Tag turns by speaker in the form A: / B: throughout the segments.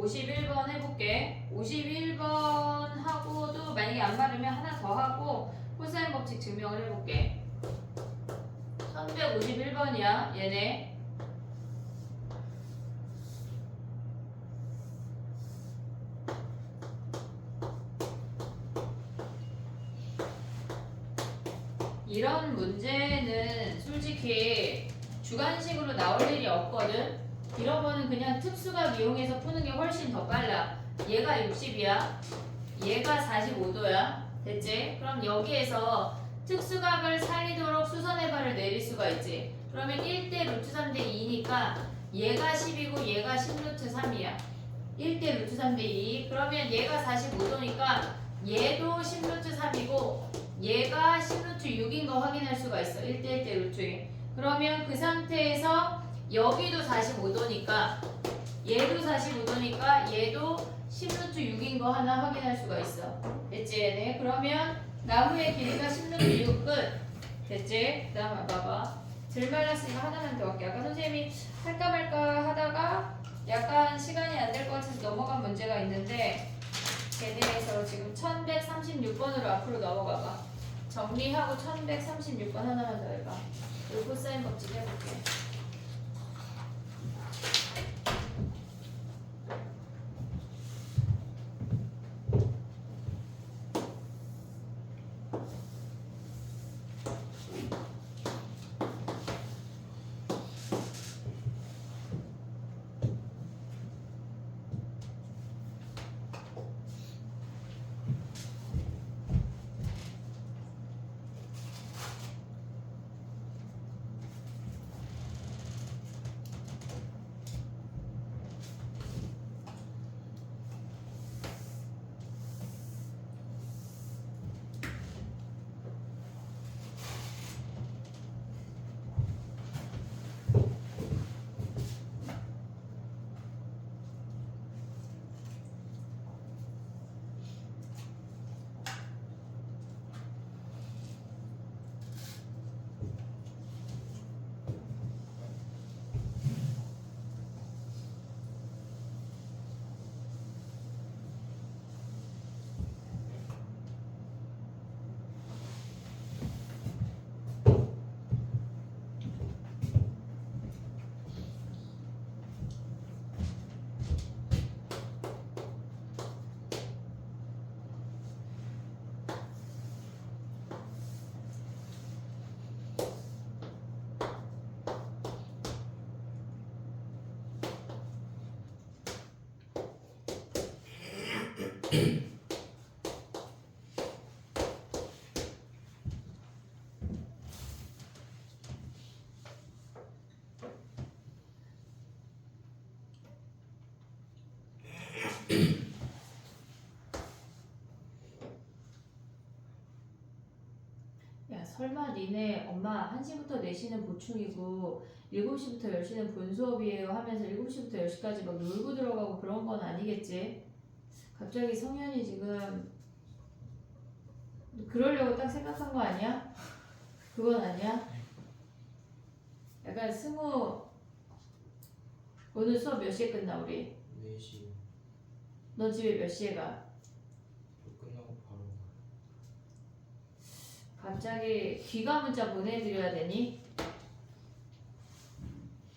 A: 51번 해볼게. 51번 하고도 만약에 안 맞으면 하나 더 하고 코사인 법칙 증명을 해볼게. 1151번이야 얘네. 이런 문제는 솔직히 주관식으로 나올 일이 없거든. 이런 거는 그냥 특수각 이용해서 푸는 게 훨씬 더 빨라. 얘가 60이야. 얘가 45도야. 됐지? 그럼 여기에서 특수각을 살리도록 수선의 발을 내릴 수가 있지. 그러면 1대 루트 3대 2니까 얘가 10이고 얘가 10루트 3이야. 1대 루트 3대 2. 그러면 얘가 45도니까 얘도 10루트 3이고 얘가 10루트 6인 거 확인할 수가 있어. 1대 1대 루트 2. 그러면 그 상태에서 여기도 45도니까 얘도 45도니까 얘도 10루트 6인 거 하나 확인할 수가 있어. 됐지 얘네? 그러면 나무의 길이가 10루트 6 끝. 됐지? 그 다음 봐봐. 들 말랐으니까 하나만 더 할게. 아까 선생님이 할까 말까 하다가 약간 시간이 안 될 것 같아서 넘어간 문제가 있는데 걔네에서 지금 1136번으로 앞으로 넘어가 봐. 정리하고 1136번 하나만 더 해봐. 그리고 코사인 법칙 해볼게. 야, 설마 니네 엄마 1시부터 4시는 보충이고 7시부터 10시는 본수업이에요 하면서 7시부터 10시까지 막 놀고 들어가고 그런 건 아니겠지? 갑자기 성현이 지금 그러려고 딱 생각한 거 아니야? 그건 아니야? 약간 승우 오늘 수업 몇 시에 끝나 우리?
B: 4시.
A: 너 집에 몇 시에 가?
B: 저 끝나고 바로
A: 갑자기 귀가 문자 보내드려야 되니?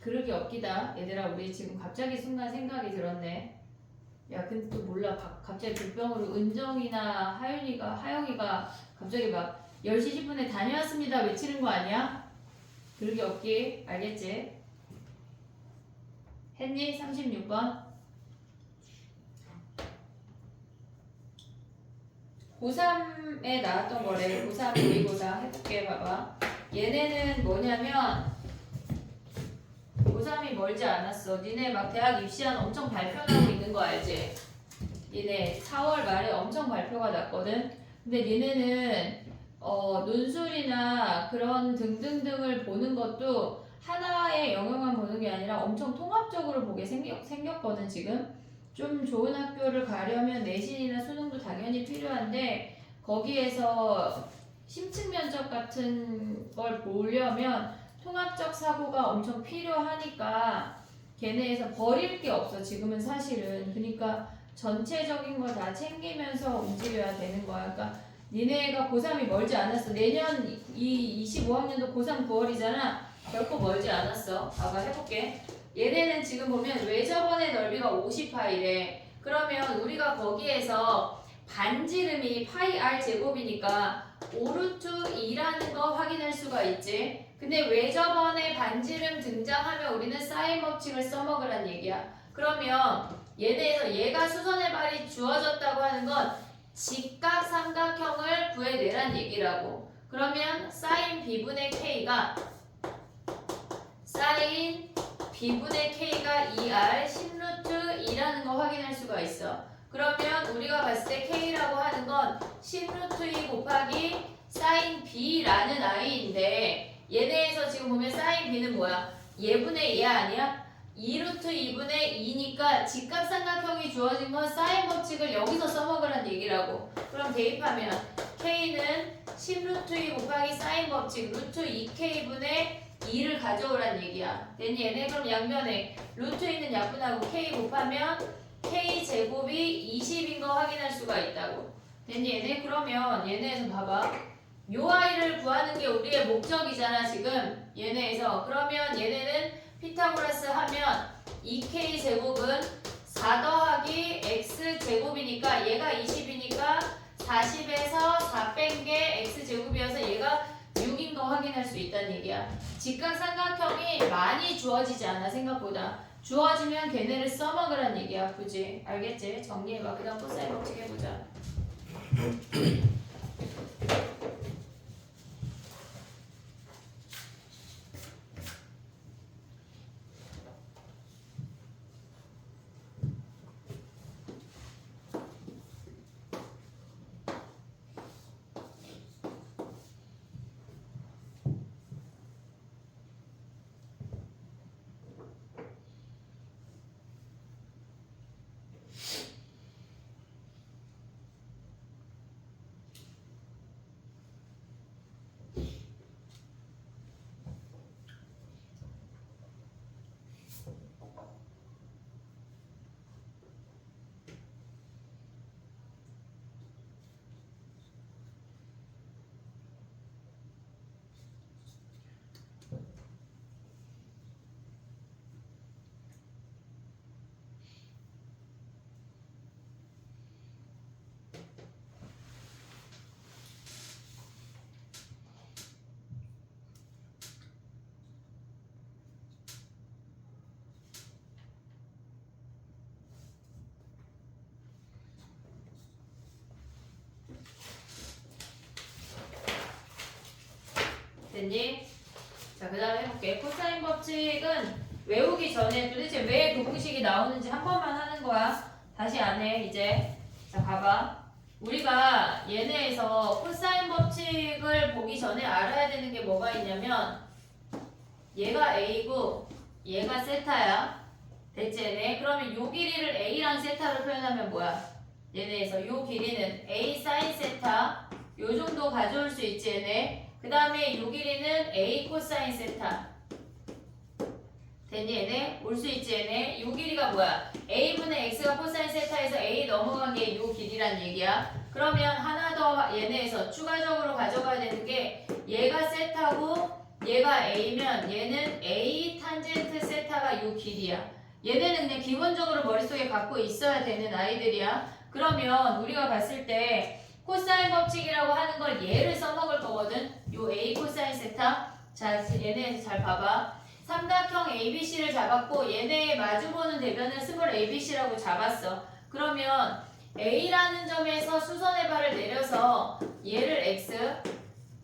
A: 그러기 없기다. 얘들아 우리 지금 갑자기 순간 생각이 들었네. 야 근데 또 몰라 갑자기 불병으로 은정이나 하영이가 갑자기 막 10시 10분에 다녀왔습니다 외치는 거 아니야? 그러기 없기. 알겠지? 했니? 36번 고3에 나왔던 거래. 고3, 모의고사 해볼게. 봐봐. 얘네는 뭐냐면 고3이 멀지 않았어. 니네 막 대학 입시한 엄청 발표나고 있는 거 알지? 니네 4월 말에 엄청 발표가 났거든. 근데 니네는 논술이나 그런 등등등을 보는 것도 하나의 영역만 보는 게 아니라 엄청 통합적으로 보게 생겼거든 지금. 좀 좋은 학교를 가려면 내신이나 수능도 당연히 필요한데 거기에서 심층 면접 같은 걸 보려면 통합적 사고가 엄청 필요하니까 걔네에서 버릴 게 없어 지금은 사실은. 그러니까 전체적인 거 다 챙기면서 움직여야 되는 거야. 그러니까 니네가 고3이 멀지 않았어. 내년 이 25학년도 고3 9월이잖아. 결코 멀지 않았어. 봐봐 해볼게. 얘네는 지금 보면 외접원의 넓이가 50파이래. 그러면 우리가 거기에서 반지름이 파이 r 제곱이니까 5루트 2라는 거 확인할 수가 있지. 근데 외접원의 반지름 등장하면 우리는 사인 법칙을 써먹으란 얘기야. 그러면 얘네에서 얘가 수선의 발이 주어졌다고 하는 건 직각삼각형을 구해내란 얘기라고. 그러면 사인 b분의 k가 b분의 k가 2r 10루트 2라는 거 확인할 수가 있어. 그러면 우리가 봤을 때 k라고 하는 건 10루트 2 곱하기 사인 b라는 i인데 얘네에서 지금 보면 사인 b는 뭐야? 얘분의 얘 아니야? 2루트 2분의 2니까 직각삼각형이 주어진 건 사인 법칙을 여기서 써먹으란 얘기라고. 그럼 대입하면 k는 10루트 2 곱하기 사인 법칙 루트 2k분의 2를 가져오란 얘기야. 됐니 얘네? 그럼 양변에 루트 있는 약분하고 k 곱하면 k 제곱이 20인 거 확인할 수가 있다고. 됐니 얘네? 그러면 얘네에서 봐봐. 요 아이를 구하는 게 우리의 목적이잖아 지금 얘네에서. 그러면 얘네는 피타고라스 하면 2k 제곱은 4 더하기 x 제곱이니까 얘가 20이니까 40에서 4 뺀 게 x 제곱이어서 얘가 6인 거 확인할 수 있다는 얘기야. 직각삼각형이 많이 주어지지 않아 생각보다. 주어지면 걔네를 써먹으란 얘기야. 굳이 알겠지? 정리해봐. 그 다음 코사인 법칙 해보자. 됐니? 자, 그 다음에 해볼게. 코사인 법칙은 외우기 전에 도대체 왜 그 공식이 나오는지 한 번만 하는 거야. 다시 안 해, 이제. 자, 봐봐. 우리가 얘네에서 코사인 법칙을 보기 전에 알아야 되는 게 뭐가 있냐면 얘가 A고 얘가 세타야. 됐지, 얘네? 그러면 요 길이를 A랑 세타로 표현하면 뭐야? 얘네에서 요 길이는 A 사인 세타 요 정도 가져올 수 있지, 얘네? 그 다음에 요 길이는 A 코사인 세타. 됐니 얘네? 올 수 있지 얘네? 요 길이가 뭐야? A분의 X가 코사인 세타에서 A 넘어간 게 요 길이란 얘기야. 그러면 하나 더 얘네에서 추가적으로 가져가야 되는 게 얘가 세타고 얘가 A면 얘는 A 탄젠트 세타가 요 길이야. 얘네는 그냥 기본적으로 머릿속에 갖고 있어야 되는 아이들이야. 그러면 우리가 봤을 때 코사인 법칙이라고 하는 걸 얘를 써먹을 거거든. 요 A 코사인 세타. 자, 얘네에서 잘 봐봐. 삼각형 ABC를 잡았고 얘네의 마주보는 대변을 스몰 ABC라고 잡았어. 그러면 A라는 점에서 수선의 발을 내려서 얘를 X,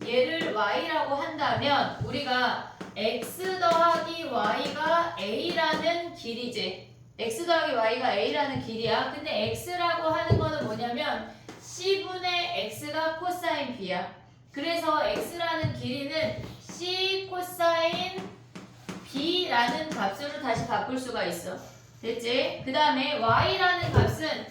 A: 얘를 Y라고 한다면 우리가 X 더하기 Y가 A라는 길이지. X 더하기 Y가 A라는 길이야. 근데 X라고 하는 거는 뭐냐면 C분의 X가 코사인 B야. 그래서 X라는 길이는 C 코사인 B라는 값으로 다시 바꿀 수가 있어. 됐지? 그 다음에 Y라는 값은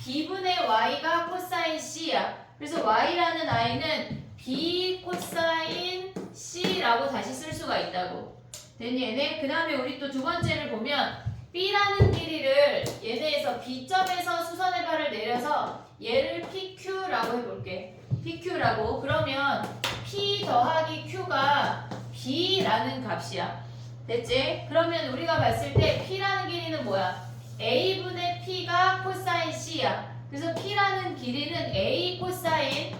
A: B분의 Y가 코사인 C야. 그래서 Y라는 I는 B 코사인 C라고 다시 쓸 수가 있다고. 됐니 얘네? 그 다음에 우리 또 두 번째를 보면 B라는 길이를 얘네에서 B점에서 수선의 발을 내려서 얘를 PQ라고 해볼게. PQ라고. 그러면 P 더하기 Q가 B라는 값이야. 됐지? 그러면 우리가 봤을 때 P라는 길이는 뭐야? A분의 P가 코사인 C야. 그래서 P라는 길이는 A 코사인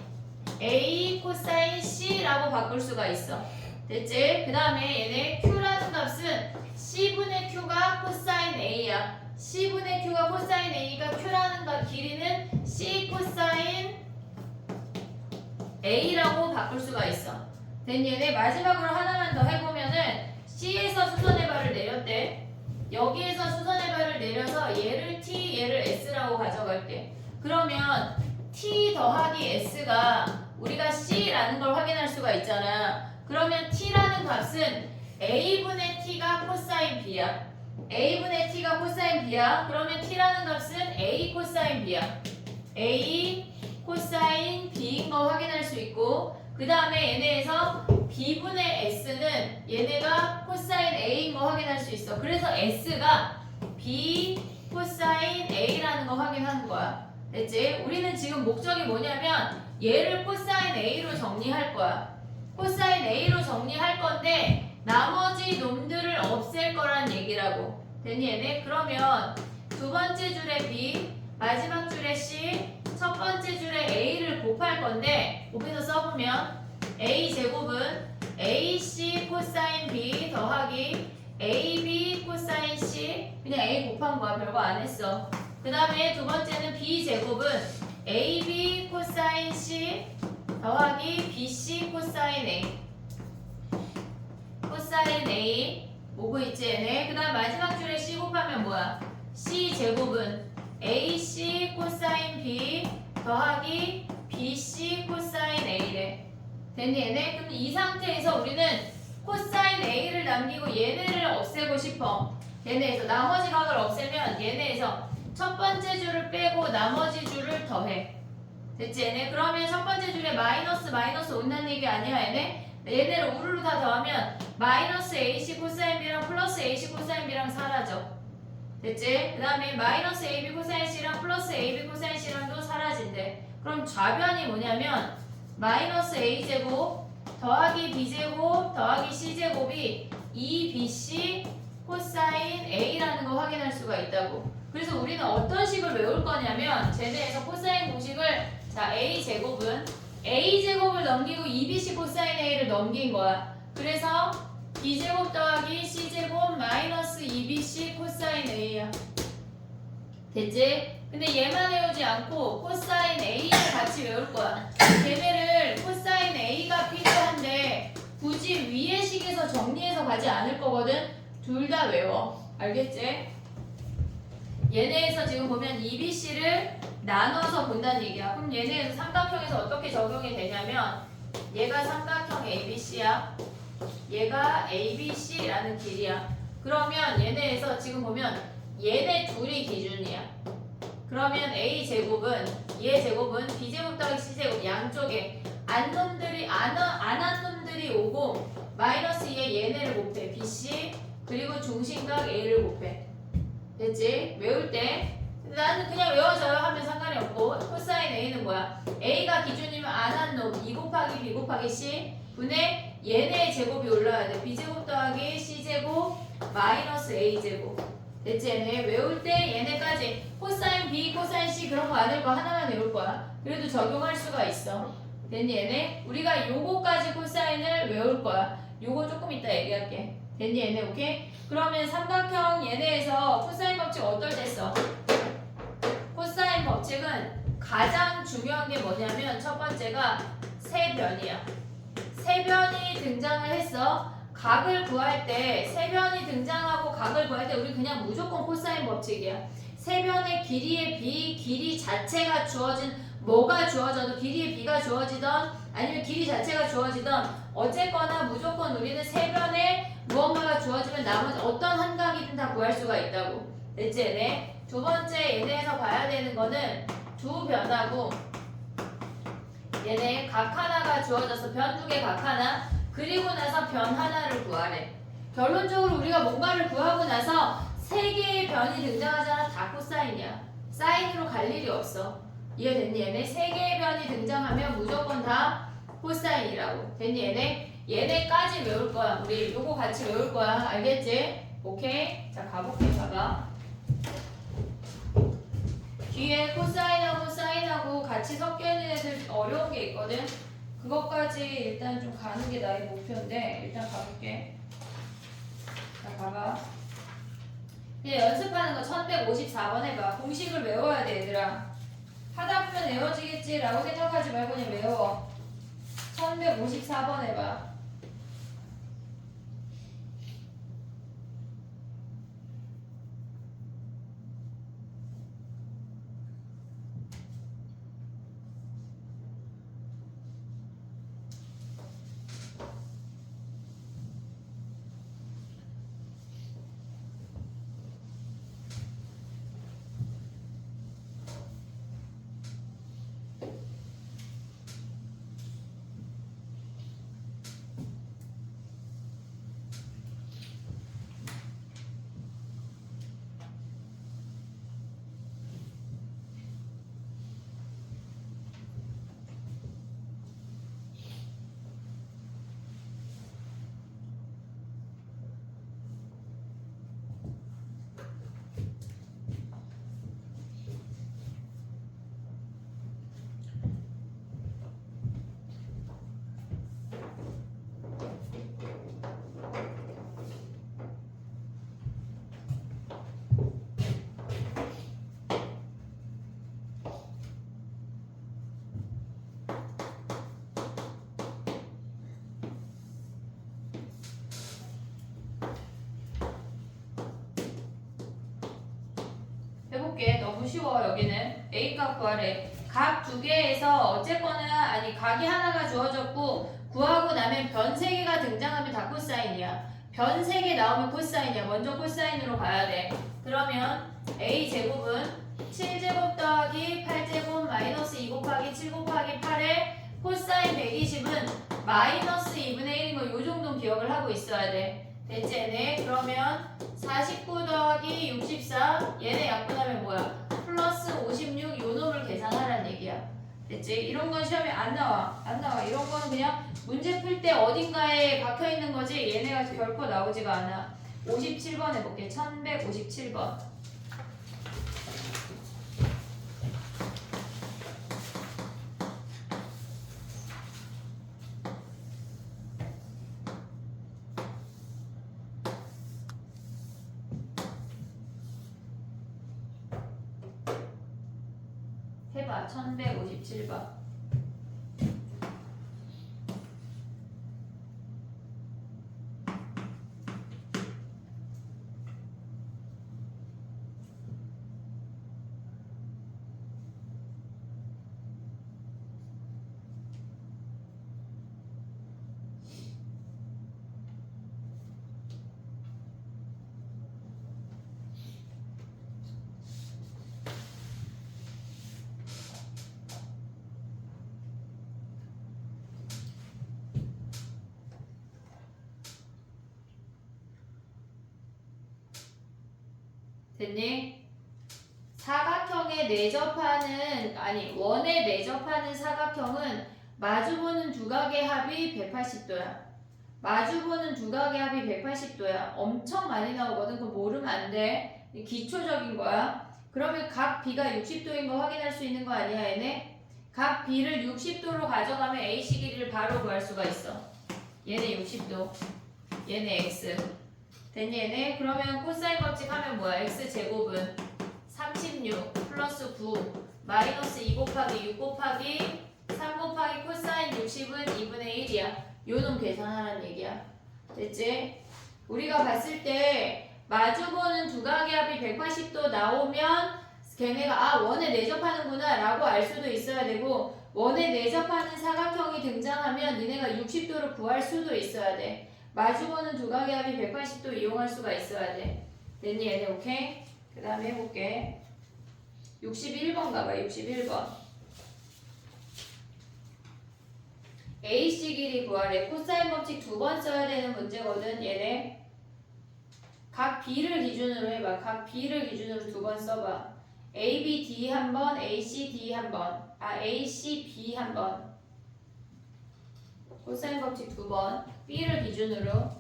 A: C라고 바꿀 수가 있어. 됐지? 그 다음에 얘네 Q라는 값은 C분의 Q가 코사인 A야. C분의 Q가 코사인 A가 Q라는 길이는 C 코사인 A라고 바꿀 수가 있어. 됐니? 얘네 마지막으로 하나만 더 해보면은 C에서 수선의 발을 내렸대. 여기에서 수선의 발을 내려서 얘를 T, 얘를 S라고 가져갈게. 그러면 T 더하기 S가 우리가 C라는 걸 확인할 수가 있잖아. 그러면 T라는 값은 A분의 T가 코사인 B야. A분의 T가 코사인 B야. 그러면 T라는 값은 A 코사인 B야. A 코사인 B인 거 확인할 수 있고, 그 다음에 얘네에서 B분의 S는 얘네가 코사인 A인 거 확인할 수 있어. 그래서 S가 B 코사인 A라는 거 확인하는 거야. 됐지? 우리는 지금 목적이 뭐냐면 얘를 코사인 A로 정리할 거야. 코사인 A로 정리할 건데 나머지 놈들을 없앨 거란 얘기라고. 됐니 얘네? 그러면 두 번째 줄에 B, 마지막 줄에 C, 첫 번째 줄에 A를 곱할 건데 곱해서 써보면 A 제곱은 AC 코사인 B 더하기 AB 코사인 C, 그냥 A 곱한 거야. 별거 안 했어. 그 다음에 두 번째는 B 제곱은 AB 코사인 C 더하기 BC 코사인 A. 코사인 A 오고 있지 얘네. 그 다음 마지막 줄에 C 곱하면 뭐야? C 제곱은 AC 코사인 B 더하기 BC 코사인 A래. 됐니 얘네? 그럼 이 상태에서 우리는 코사인 A를 남기고 얘네를 없애고 싶어. 얘네에서 나머지 각을 없애면 얘네에서 첫 번째 줄을 빼고 나머지 줄을 더해. 됐지 얘네? 그러면 첫 번째 줄에 마이너스 온다는 얘기 아니야 얘네? 얘네를 우르르 다 더하면 마이너스 AC 코사인 B랑 플러스 AC 코사인 B랑 사라져. 됐지? 그 다음에 마이너스 AB 코사인 C랑 플러스 AB 코사인 C랑도 사라진대. 그럼 좌변이 뭐냐면 마이너스 A제곱 더하기 B제곱 더하기 C제곱이 2BC 코사인 A라는 거 확인할 수가 있다고. 그래서 우리는 어떤 식을 외울 거냐면 쟤네에서 코사인 공식을 자 A제곱은 A제곱을 넘기고 2BC 코사인 A를 넘긴 거야. 그래서 B제곱 더하기 C제곱 마이너스 2BC 코사인 A야. 됐지? 근데 얘만 외우지 않고 코사인 A를 같이 외울 거야. 얘네를 코사인 A가 필요한데 굳이 위의 식에서 정리해서 가지 않을 거거든. 둘 다 외워. 알겠지? 얘네에서 지금 보면 2BC를 나눠서 본다는 얘기야. 그럼 얘네에서 삼각형에서 어떻게 적용이 되냐면 얘가 삼각형 ABC야. 얘가 ABC라는 길이야. 그러면 얘네에서 지금 보면 얘네 둘이 기준이야. 그러면 A제곱은 얘 제곱은 B제곱 더하기 C제곱 양쪽에 안 한 놈들이 오고 마이너스 2에 얘네를 곱해. BC 그리고 중심각 A를 곱해. 됐지? 외울 때 나는 그냥 외워져요 하면 상관이 없고 코사인 A는 뭐야? A가 기준이면 안 한 놈 2 곱하기 B 곱하기 C 분의 얘네의 제곱이 올라야 돼. B제곱 더하기 C제곱 마이너스 A제곱. 됐지? 얘네 외울 때 얘네까지 코사인 B, 코사인 C 그런 거 안 외울 거 하나만 외울 거야. 그래도 적용할 수가 있어. 됐니 얘네? 우리가 요거까지 코사인을 외울 거야. 요거 조금 이따 얘기할게. 됐니 얘네? 오케이? 그러면 삼각형 얘네에서 코사인 법칙 어떨 때 써? 코사인 법칙은 가장 중요한 게 뭐냐면 첫 번째가 세변이야. 세변이 등장을 했어. 각을 구할 때 세변이 등장하고 각을 구할 때 우리 그냥 무조건 코사인 법칙이야. 세변의 길이의 b, 길이 자체가 주어진 뭐가 주어져도 길이의 b가 주어지던 아니면 길이 자체가 주어지던 어쨌거나 무조건 우리는 세변에 무언가가 주어지면 나머지 어떤 한 각이든 다 구할 수가 있다고. 됐지 얘네? 두 번째 얘네에서 봐야 되는 거는 두 변하고 얘네 각 하나가 주어져서 변 두 개 각 하나 그리고 나서 변 하나를 구하래. 결론적으로 우리가 뭔가를 구하고 나서 세 개의 변이 등장하잖아. 다 코사인이야. 사인으로 갈 일이 없어. 이해됐니 얘네? 세 개의 변이 등장하면 무조건 다 코사인이라고. 됐니 얘네? 얘네까지 외울 거야. 우리 요거 같이 외울 거야. 알겠지? 오케이? 자 가볼게. 봐봐. 뒤에 코사인하고 사인하고 같이 섞여 있는 애들 어려운 게 있거든. 그것까지 일단 좀 가는 게 나의 목표인데 일단 가볼게. 자 봐봐. 이제 연습하는 거 1154번 해봐. 공식을 외워야 돼 얘들아. 하다 보면 외워지겠지 라고 생각하지 말고 그냥 외워. 1154번 해봐. 해볼게. 너무 쉬워. 여기는 A값 구하래. 각 두 개에서 어쨌거나 아니 각이 하나가 주어졌고 구하고 나면 변 세 개가 등장하면 다 코사인이야. 변 세 개 나오면 코사인이야. 먼저 코사인으로 가야 돼. 그러면 A제곱은 7제곱 더하기 8제곱 마이너스 2 곱하기 7 곱하기 8에 코사인 120은 마이너스 2분의 1인 거 요 정도 기억을 하고 있어야 돼. 됐지 얘네? 그러면 49 더하기 64 얘네 약분하면 뭐야? 플러스 56 요 놈을 계산하라는 얘기야. 됐지? 이런 건 시험에 안 나와. 안 나와. 이런 거는 그냥 문제 풀 때 어딘가에 박혀 있는 거지 얘네가 결코 나오지가 않아. 57번 해볼게. 1157번. 해봐. 1157번. 됐니? 사각형에 내접하는 아니 원에 내접하는 사각형은 마주보는 두 각의 합이 180도야. 마주보는 두 각의 합이 180도야. 엄청 많이 나오거든. 그거 모르면 안 돼. 기초적인 거야. 그러면 각 B가 60도인 거 확인할 수 있는 거 아니야 얘네? 각 B를 60도로 가져가면 AC 길이를 바로 구할 수가 있어. 얘네 60도. 얘네 X. 됐니 얘네? 그러면 코사인 법칙 하면 뭐야? X제곱은 36 플러스 9 마이너스 2 곱하기 6 곱하기 3 곱하기 코사인 60은 2분의 1이야. 요놈 계산하라는 얘기야. 됐지? 우리가 봤을 때 마주보는 두 각의 합이 180도 나오면 걔네가 아 원에 내접하는구나 라고 알 수도 있어야 되고 원에 내접하는 사각형이 등장하면 니네가 60도를 구할 수도 있어야 돼. 마주보는 두 각의 합이 180도 이용할 수가 있어야 돼. 됐니 얘네? 오케이? 그 다음에 해볼게. 61번 가봐. 61번. AC 길이 구하래. 코사인 법칙 두 번 써야 되는 문제거든 얘네. 각 B를 기준으로 해봐. 각 B를 기준으로 두 번 써봐. A, B, D 한 번, A, C, D 한 번. A, C, B 한 번. 코사인 법칙 두 번. B를 기준으로.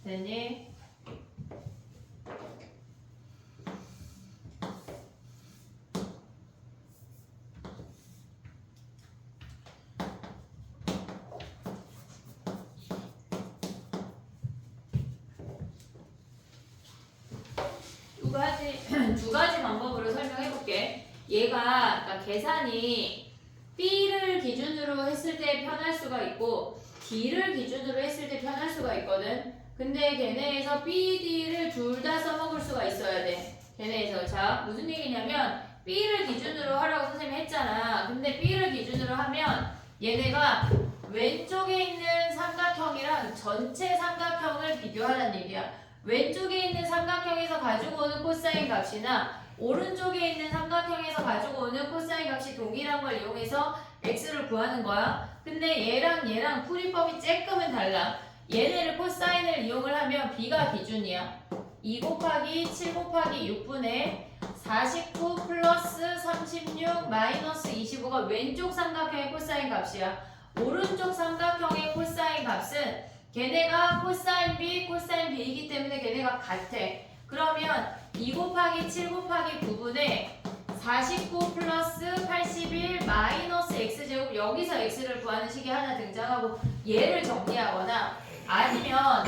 A: 되니? 두 가지 방법으로 설명해 볼게. 얘가 그러니까 계산이 B를 기준으로 했을 때 편할 수가 있고 D를 기준으로 했을 때 편할 수가 있거든. 근데 걔네에서 B, D를 둘 다 써먹을 수가 있어야 돼. 걔네에서. 자, 무슨 얘기냐면 B를 기준으로 하라고 선생님이 했잖아. 근데 B를 기준으로 하면 얘네가 왼쪽에 있는 삼각형이랑 전체 삼각형을 비교하라는 얘기야. 왼쪽에 있는 삼각형에서 가지고 오는 코사인 값이나 오른쪽에 있는 삼각형에서 가지고 오는 코사인 값이 동일한 걸 이용해서 x를 구하는 거야. 근데 얘랑 풀이법이 조금은 달라. 얘네를 코사인을 이용을 하면 b가 기준이야. 2 곱하기 7 곱하기 6분의 49 플러스 36 마이너스 25가 왼쪽 삼각형의 코사인 값이야. 오른쪽 삼각형의 코사인 값은 걔네가 코사인 B, 코사인 B이기 때문에 걔네가 같아. 그러면 2 곱하기 7 곱하기 9분의 49 플러스 81 마이너스 x제곱, 여기서 x를 구하는 식이 하나 등장하고 얘를 정리하거나 아니면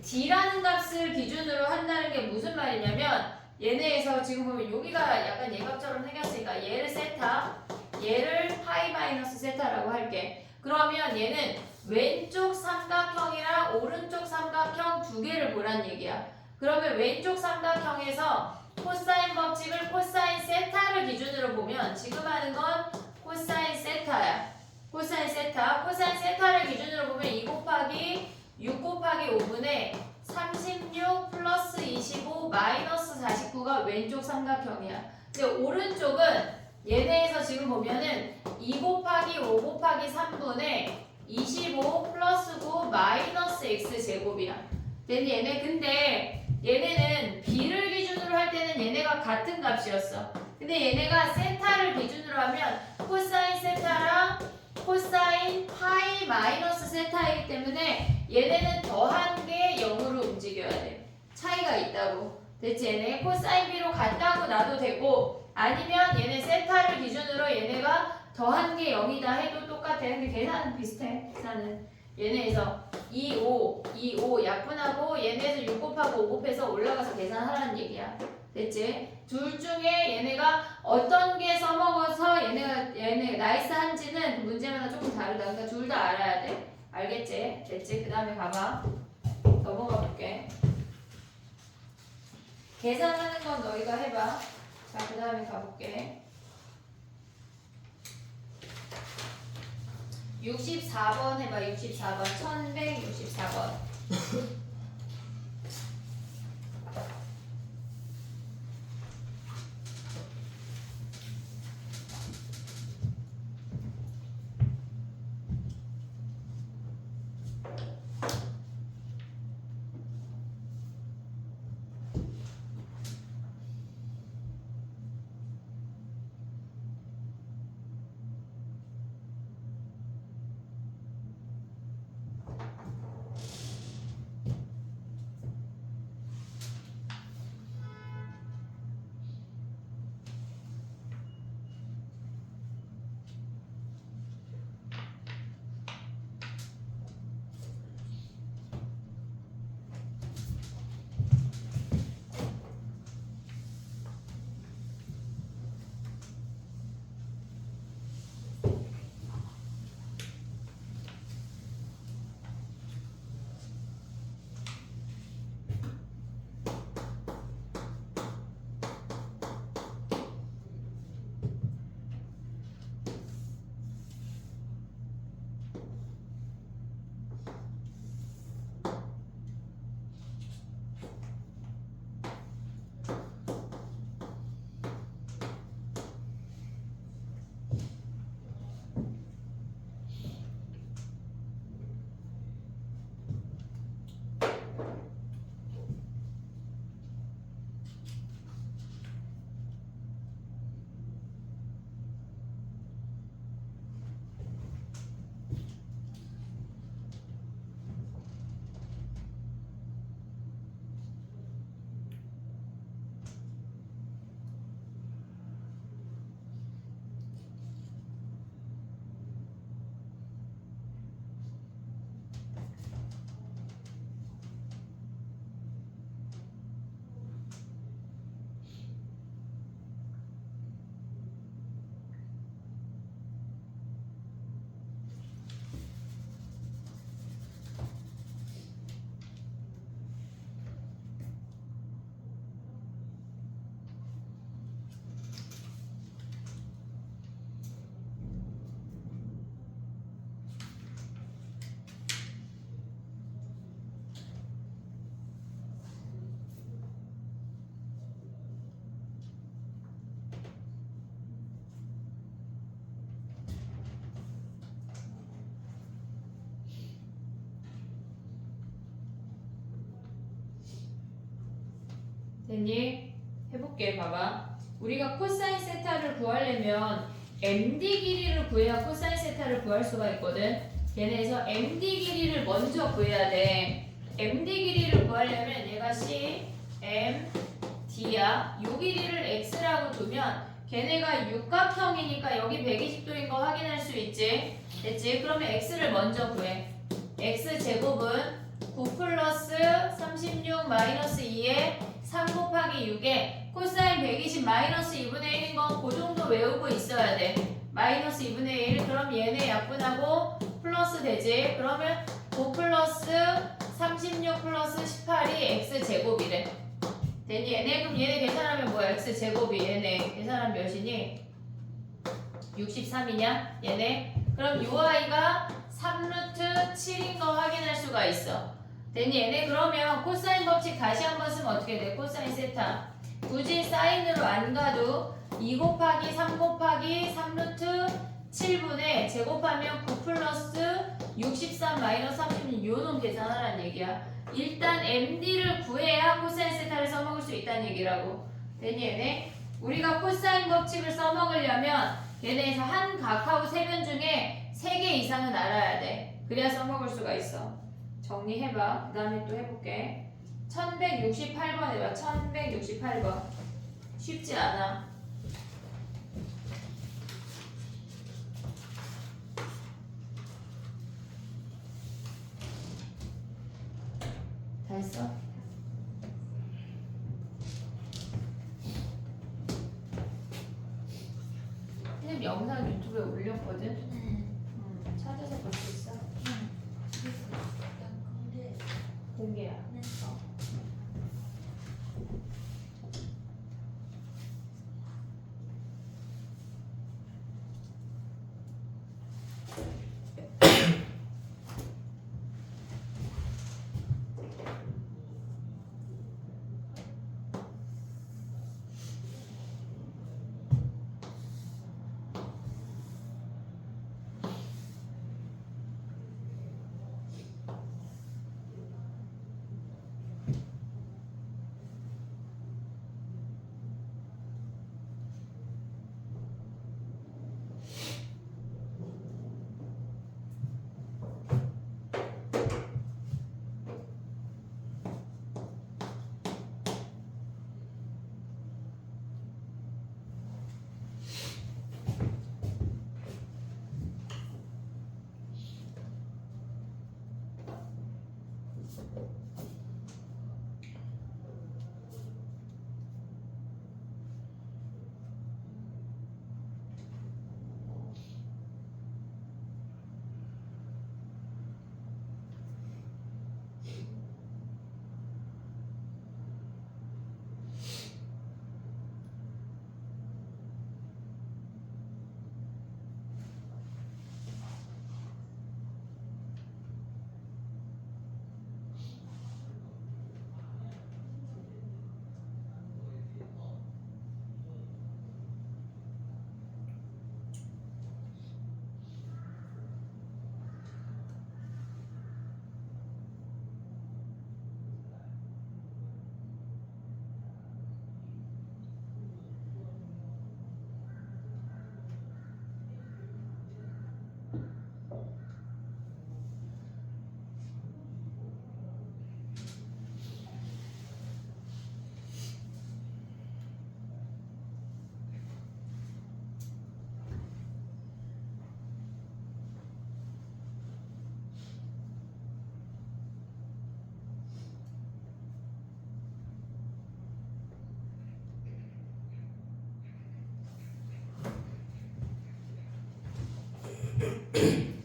A: d라는 값을 기준으로 한다는 게 무슨 말이냐면 얘네에서 지금 보면 여기가 약간 예값처럼 생겼으니까 얘를 세타, 얘를 파이 마이너스 세타라고 할게. 그러면 얘는 왼쪽 삼각형이랑 오른쪽 삼각형 두 개를 보란 얘기야. 그러면 왼쪽 삼각형에서 코사인 법칙을 코사인 세타를 기준으로 보면 지금 하는 건 코사인 세타야. 코사인 세타. 코사인 세타를 기준으로 보면 2 곱하기 6 곱하기 5분의 36 플러스 25 마이너스 49가 왼쪽 삼각형이야. 근데 오른쪽은 얘네에서 지금 보면은 2 곱하기 5 곱하기 3분의 25 플러스 9 마이너스 x제곱이야. 근데 얘네는 b를 기준으로 할 때는 얘네가 같은 값이었어. 근데 얘네가 세타를 기준으로 하면 코사인 세타랑 코사인 파이 마이너스 세타이기 때문에 얘네는 더한 게 0으로 움직여야 돼. 차이가 있다고. 됐지? 얘네 코사인 B로 같다고 놔도 되고 아니면 얘네 세타를 기준으로 얘네가 더한 게 0이다 해도 똑같아. 근데 계산은 비슷해. 계산은 얘네에서 2, 5 약분하고 얘네에서 6 곱하고 5 곱해서 올라가서 계산하라는 얘기야. 됐지? 둘 중에 얘네가 어떤 게 써먹어서 얘네 나이스한지는 문제마다 조금 다르다. 그러니까 둘 다 알아야 돼. 알겠지? 됐지? 그 다음에 봐봐. 넘어가 볼게. 계산하는 건 너희가 해봐. 자, 그 다음에 가볼게. 64번 해봐. 64번. 1164번. 됐니? 해볼게. 봐봐. 우리가 코사인 세타를 구하려면 MD 길이를 구해야 코사인 세타를 구할 수가 있거든. 얘네에서 MD 길이를 먼저 구해야 돼. MD 길이를 구하려면 얘가 C, M, D야. 요 길이를 X라고 두면 걔네가 육각형이니까 여기 120도인 거 확인할 수 있지? 됐지? 그러면 X를 먼저 구해. X제곱은 9 플러스 36 마이너스 2에 3 곱하기 6에 코사인 120 마이너스 2분의 1인 건 그 정도 외우고 있어야 돼. 마이너스 2분의 1. 그럼 얘네 약분하고 플러스 되지. 그러면 9 플러스 36 플러스 18이 x제곱이래. 되니 얘네? 그럼 얘네 계산하면 뭐야? x제곱이 얘네 계산하면 몇이니? 63이냐? 얘네? 그럼 요 아이가 3루트 7인 거 확인할 수가 있어. 됐니? 얘네 그러면 코사인 법칙 다시 한번 쓰면 어떻게 돼? 코사인 세타. 굳이 사인으로 안 가도 2 곱하기 3 곱하기 3루트 7분의 제곱하면 9 플러스 63 마이너스 36 요놈 계산하라는 얘기야. 일단 MD를 구해야 코사인 세타를 써먹을 수 있다는 얘기라고. 됐니 얘네? 우리가 코사인 법칙을 써먹으려면 얘네에서 한 각하고 세변 중에 3개 이상은 알아야 돼. 그래야 써먹을 수가 있어. 정리해봐. 그 다음에 또 해볼게. 1168번 해봐. 1168번. 쉽지 않아. 다 했어? 선생님 영상 유튜브에 올렸거든? 찾아서 볼 수 있어? 공개야.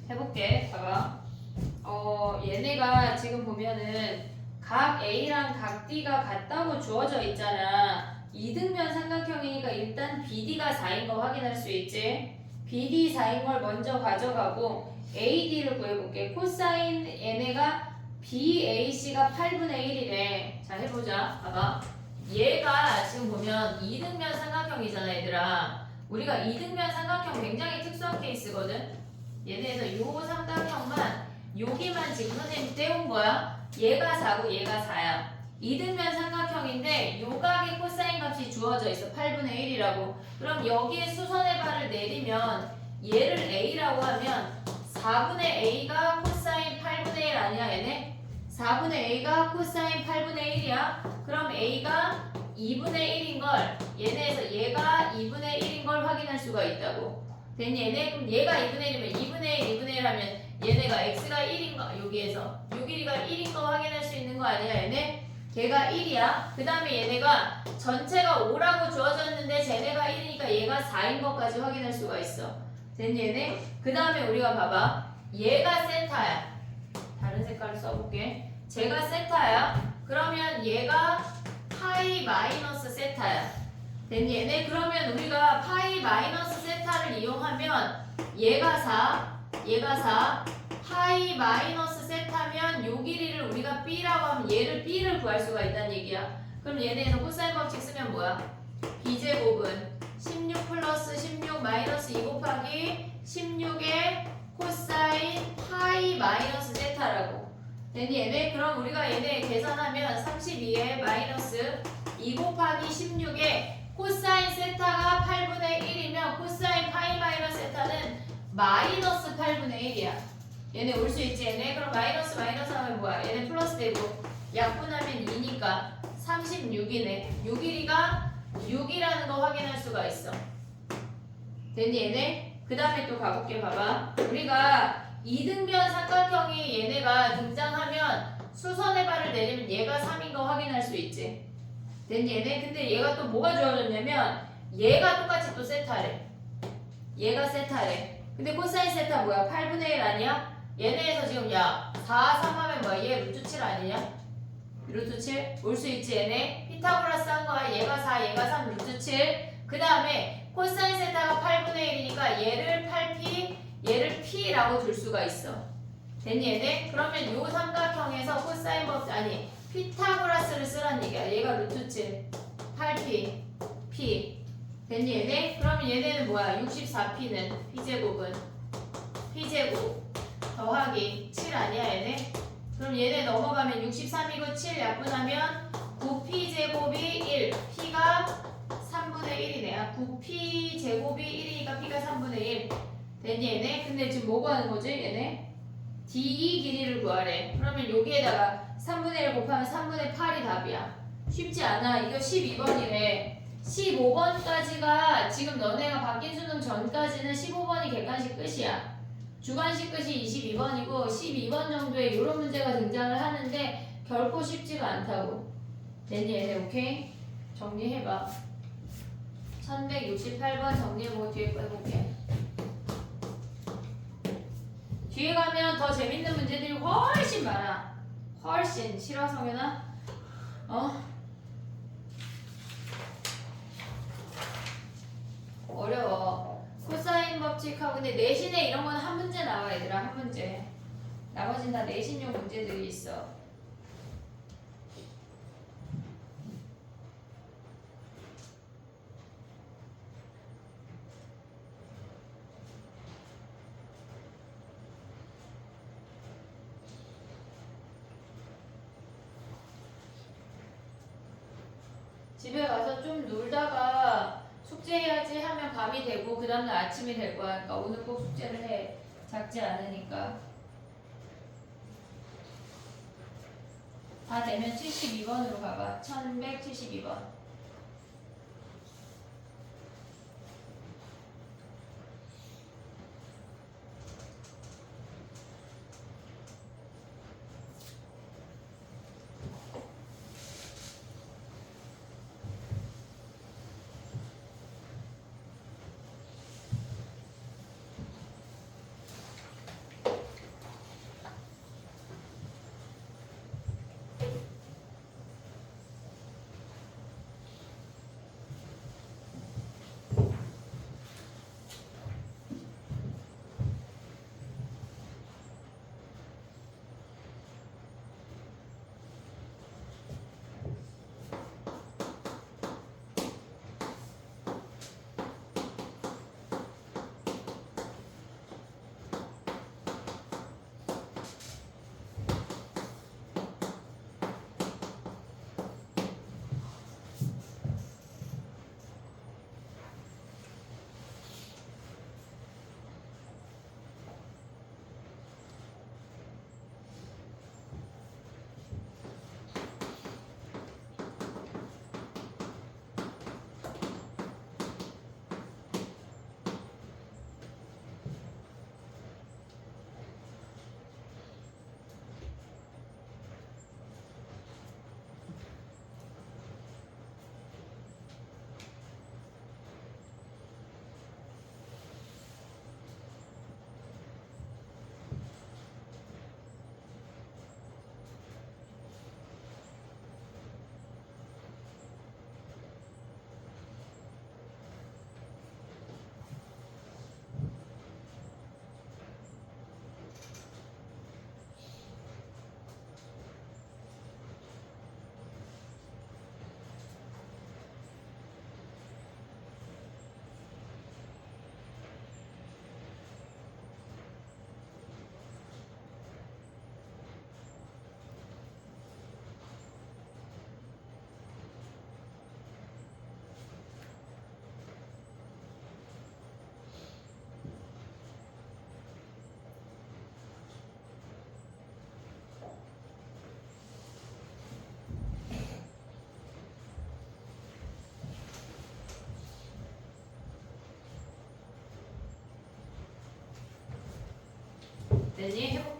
A: 해볼게. 봐봐. 얘네가 지금 보면은 각 A랑 각 D가 같다고 주어져 있잖아. 이등변 삼각형이니까 일단 BD가 4인 거 확인할 수 있지. BD 4인 걸 먼저 가져가고 AD를 구해볼게. 코사인 얘네가 BAC가 8분의 1이래. 자, 해보자. 봐봐. 얘가 지금 보면 이등변 삼각형이잖아, 얘들아. 우리가 이등변 삼각형 굉장히 특수한 케이스거든. 얘네에서 요 삼각형만 여기만 지금 선생님이 떼온 거야. 얘가 4고 얘가 4야. 이등변 삼각형인데 요각의 코사인 값이 주어져 있어. 8분의 1이라고. 그럼 여기에 수선의 발을 내리면 얘를 A라고 하면 4분의 A가 코사인 8분의 1 아니야 얘네? 4분의 A가 코사인 8분의 1이야. 그럼 A가 2분의 1인 걸 얘네에서 얘가 2분의 1인 걸 확인할 수가 있다고. 됐니 얘네? 그럼 얘가 2분의 1이면 2분의 1, 2분의 1 하면 얘네가 x가 1인 거 여기에서 요 길이가 1인 거 확인할 수 있는 거 아니야 얘네? 걔가 1이야. 그 다음에 얘네가 전체가 5라고 주어졌는데 쟤네가 1이니까 얘가 4인 것까지 확인할 수가 있어. 됐니 얘네? 그 다음에 우리가 봐봐. 얘가 세타야. 다른 색깔을 써볼게. 쟤가 세타야. 그러면 얘가 파이 마이너스 세타야. 됐니 얘네? 그러면 우리가 파이 마이너스 세타를 이용하면 얘가 4, 얘가 4, 파이 마이너스 세타면 요 길이를 우리가 b라고 하면 얘를 b를 구할 수가 있다는 얘기야. 그럼 얘네에서 코사인 법칙 쓰면 뭐야? b제곱은 16 플러스 16 마이너스 2 곱하기 16의 코사인 파이 마이너스 세타라고. 됐니 얘네? 그럼 우리가 얘네 계산하면 32의 마이너스 2 곱하기 16의 코사인 세타가 8분의 1이면 코사인 파이 마이너스 세타는 마이너스 8분의 1이야. 얘네 올 수 있지 얘네? 그럼 마이너스 마이너스 하면 뭐야? 얘네 플러스 되고 약분하면 2니까 36이네. 6일이가 6이라는 거 확인할 수가 있어. 됐니 얘네? 그 다음에 또 가볼게. 봐봐. 우리가 이등변 삼각형이 얘네가 등장하면 수선의 발을 내리면 얘가 3인 거 확인할 수 있지. 됐니 얘네? 근데 얘가 또 뭐가 좋아졌냐면 얘가 똑같이 또 세타래. 얘가 세타래. 근데 코사인 세타 뭐야? 8분의 1 아니야? 얘네에서 지금 야 4, 3 하면 뭐야? 얘 루트 7 아니냐? 루트 7? 올 수 있지 얘네? 피타고라스 한 거야. 얘가 4, 얘가 3, 루트 7. 그 다음에 코사인 세타가 8분의 1이니까 얘를 8p, 얘를 p라고 둘 수가 있어. 됐니 얘네? 그러면 요 삼각형에서 코사인 법 아니 피타고라스를 쓰란 얘기야. 얘가 루트 7, 8p, p. 됐니 얘네? 그러면 얘네는 뭐야? 64p는 p제곱은 p제곱 더하기 7 아니야 얘네? 그럼 얘네 넘어가면 63이고 7 약분하면 9p제곱이 1, p가 3분의 1이네. 아, 9p제곱이 1이니까 p가 3분의 1. 됐니 얘네? 근데 지금 뭐 구하는 거지 얘네? D2 길이를 구하래. 그러면 여기에다가 3분의 1 곱하면 3분의 8이 답이야. 쉽지 않아. 이거 12번이래. 15번까지가 지금 너네가 바뀐 수능 전까지는 15번이 객관식 끝이야. 주관식 끝이 22번이고 12번 정도에 이런 문제가 등장을 하는데 결코 쉽지가 않다고. 됐니 얘네? 오케이? 정리해봐. 1168번 정리해보고 뒤에 거 해볼게. 뒤에 가면 더 재밌는 문제들이 훨씬 많아. 훨씬. 싫어 성현아? 어려워. 코사인 법칙하고 근데 내신에 이런 건 한 문제 나와 얘들아. 한 문제. 나머지는 다 내신용 문제들이 있어. 집에 가서 좀 놀다가 숙제해야지 하면 밤이 되고 그 다음날 아침이 될 거야. 그러니까 오늘 꼭 숙제를 해. 작지 않으니까. 다 되면 72번으로 가봐. 1172번.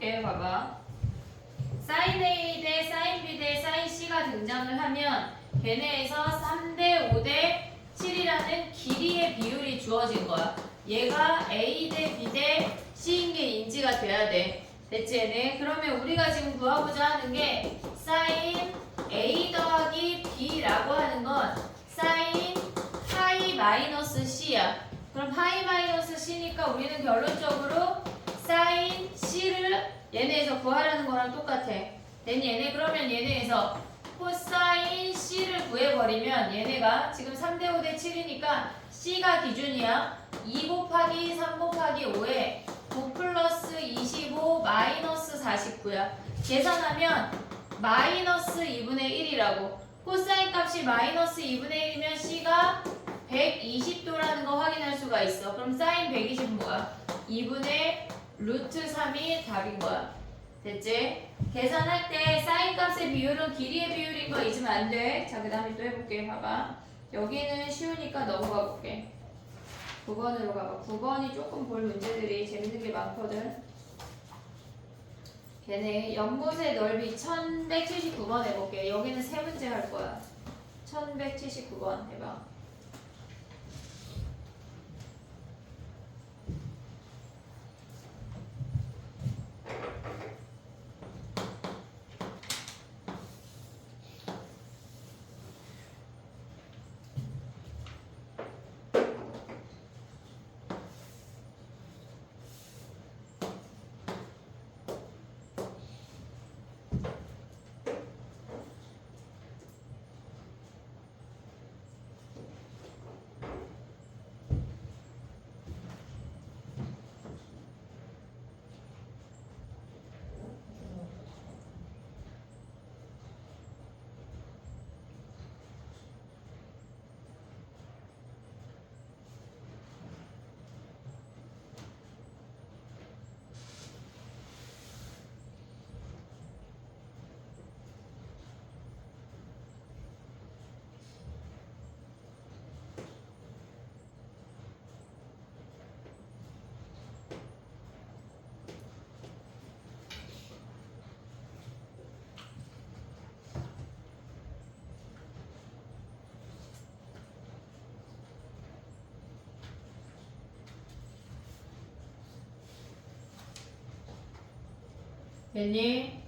A: 해볼게요. 봐봐. sin A 대 sin B 대 sin C가 등장을 하면 걔네에서 3대 5대 7이라는 길이의 비율이 주어진 거야. 얘가 A 대 B 대 C인 게 인지가 돼야 돼. 됐지 얘네? 그러면 우리가 지금 구하고자 하는 게 sin A 더하기 B라고 하는 건 sin 파이 마이너스 C야. 그럼 파이 마이너스 C니까 우리는 결론적으로 sin C를 얘네에서 구하라는 거랑 똑같아. 됐니 얘네? 그러면 얘네에서 코사인 C를 구해버리면 얘네가 지금 3대 5대 7이니까 C가 기준이야. 2 곱하기 3 곱하기 5에 9 플러스 25 마이너스 49야. 계산하면 마이너스 2분의 1이라고. 코사인 값이 마이너스 2분의 1이면 C가 120도라는 거 확인할 수가 있어. 그럼 사인 120은 뭐야? 2분의 루트 3이 답인 거야. 됐지? 계산할 때 사인 값의 비율은 길이의 비율인 거 잊으면 안 돼. 자, 그 다음에 또 해볼게. 봐봐. 여기는 쉬우니까 넘어가 볼게. 9번으로 가봐. 9번이 조금 볼 문제들이 재밌는 게 많거든. 걔네 연못의 넓이 1179번 해볼게. 여기는 세 문제 할 거야. 1179번 해봐. 됐니?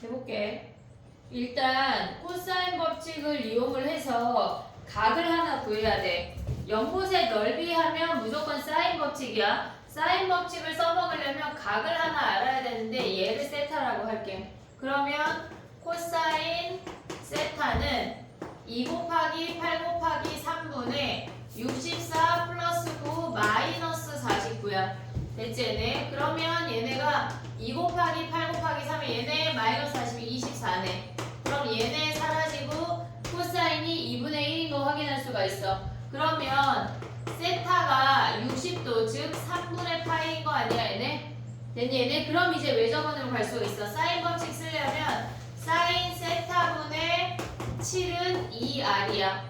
A: 해볼게. 일단 코사인 법칙을 이용을 해서 각을 하나 구해야 돼. 연못의 넓이 하면 무조건 사인 법칙이야. 사인 법칙을 써먹으려면 각을 하나 알아야 되는데 얘를 세타라고 할게. 그러면 코사인 세타는 2 곱하기 8 곱하기 3분의 64 플러스 9 마이너스 49야. 됐지 얘네? 그러면 얘네가 2 곱하기 8 곱하기 3에 얘네 마이너스 40이 24네. 그럼 얘네 사라지고 코사인이 2분의 1인 거 확인할 수가 있어. 그러면 세타가 60도 즉 3분의 파이인 거 아니야 얘네? 됐니 얘네? 그럼 이제 외접원으로 갈 수가 있어. 사인 법칙 쓰려면 사인 세타분의 7은 2r이야.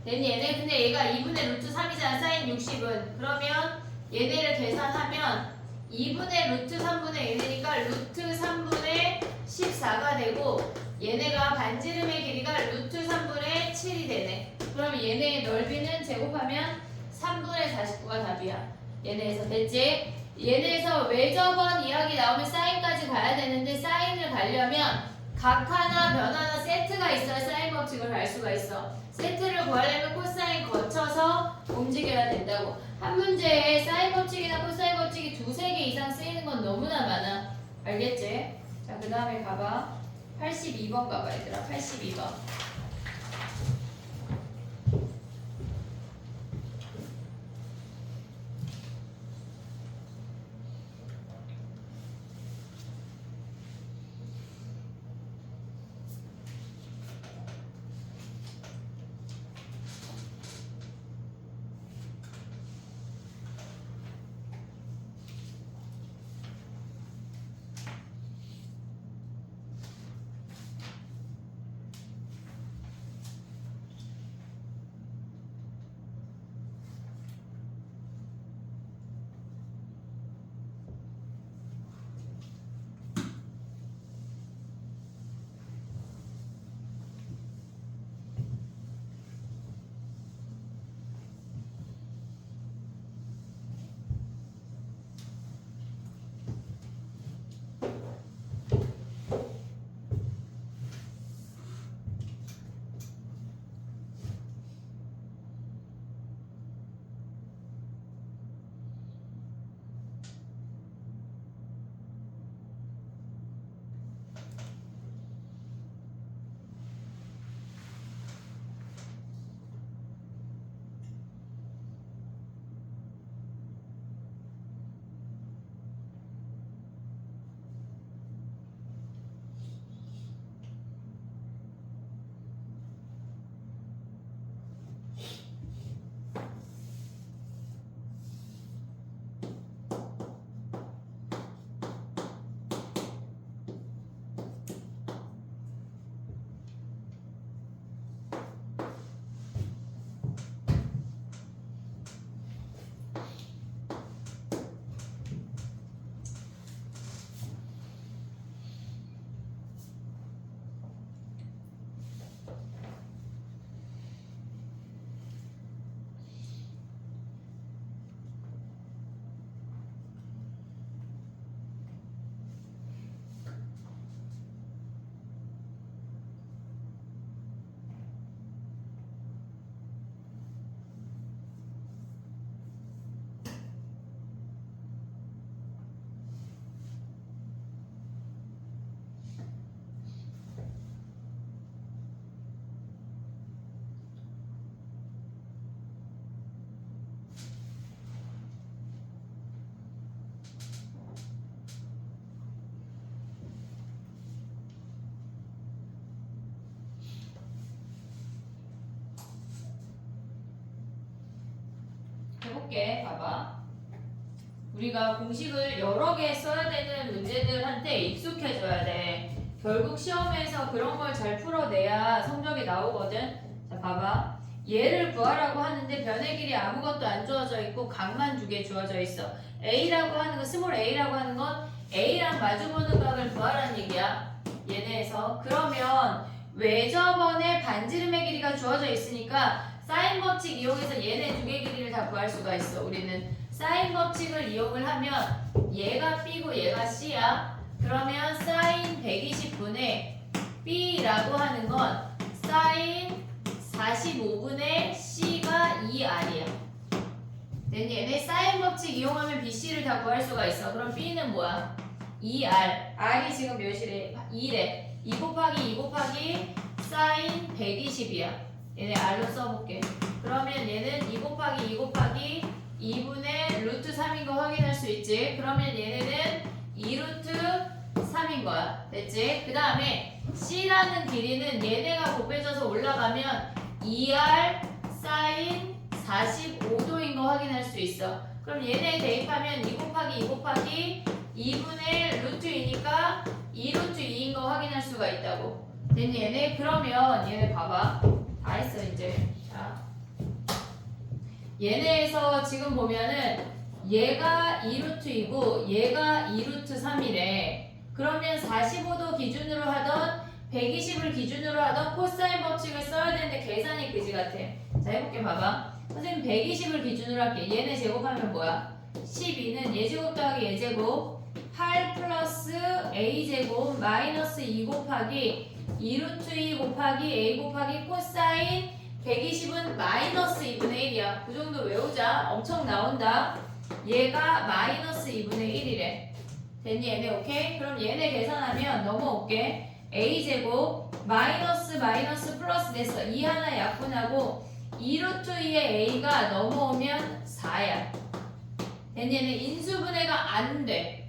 A: 됐니 얘네? 근데 얘가 2분의 루트 3이잖아. 사인 60은. 그러면 얘네를 계산하면 2분의 루트 3분의 1이니까 루트 3분의 14가 되고 얘네가 반지름의 길이가 루트 3분의 7이 되네. 그럼 얘네의 넓이는 제곱하면 3분의 49가 답이야. 얘네에서 됐지? 얘네에서 외접원 이야기 나오면 사인까지 가야 되는데 사인을 가려면 각 하나 변 하나 세트가 있어야 사인 법칙을 갈 수가 있어. 세트를 구하려면 코사인 거쳐서 움직여야 된다고. 한 문제에 사인 법칙이나 코사인 법칙이 두세 개 이상 쓰이는 건 너무나 많아. 알겠지? 자, 그 다음에 가봐. 82번 가봐 얘들아. 82번. 우리가 공식을 여러 개 써야 되는 문제들한테 익숙해져야 돼. 결국 시험에서 그런 걸 잘 풀어내야 성적이 나오거든. 자, 봐봐. 얘를 구하라고 하는데 변의 길이 아무것도 안 주어져 있고 각만 두 개 주어져 있어. A라고 하는 거, 스몰 A라고 하는 건 A랑 마주보는 각을 구하라는 얘기야. 얘네에서. 그러면 외접원의 반지름의 길이가 주어져 있으니까 사인 법칙 이용해서 얘네 두 개 길이를 다 구할 수가 있어. 우리는 사인 법칙을 이용을 하면 얘가 B고 얘가 C야. 그러면 사인 120분의 B라고 하는 건 사인 45분의 C가 2R이야. 얘네 사인 법칙 이용하면 BC를 다 구할 수가 있어. 그럼 B는 뭐야? 2R. R이 지금 몇이래? 2래. 2 곱하기 2 곱하기 사인 120이야. 얘네 R로 써볼게. 그러면 얘는 2 곱하기 2 곱하기 2분의 루트 3인 거 확인할 수 있지. 그러면 얘네는 2루트 3인 거야. 됐지? 그 다음에 C라는 길이는 얘네가 곱해져서 올라가면 2R 사인 45도인 거 확인할 수 있어. 그럼 얘네 대입하면 2 곱하기 2 곱하기 2분의 루트이니까 2루트 2인 거 확인할 수가 있다고. 됐니 얘네? 그러면 얘네 봐봐. 다 했어 이제. 자, 얘네에서 지금 보면은 얘가 2루트이고 얘가 2루트 3이래. 그러면 45도 기준으로 하던 120을 기준으로 하던 코사인 법칙을 써야 되는데 계산이 그지 같아. 자 해볼게. 봐봐. 선생님 120을 기준으로 할게. 얘네 제곱하면 뭐야? 12는 얘제곱 더하기 얘제곱 8 플러스 a제곱 마이너스 2 곱하기 2루트 2 곱하기 a 곱하기 코사인 120은 마이너스 2분의 1이야. 그 정도 외우자. 엄청 나온다. 얘가 마이너스 2분의 1이래. 됐니 얘네? 오케이? 그럼 얘네 계산하면 넘어올게. a제곱 마이너스 마이너스 플러스 됐어. 2 하나 약분하고 2루트 2의 a가 넘어오면 4야. 됐니 얘네? 인수분해가 안 돼.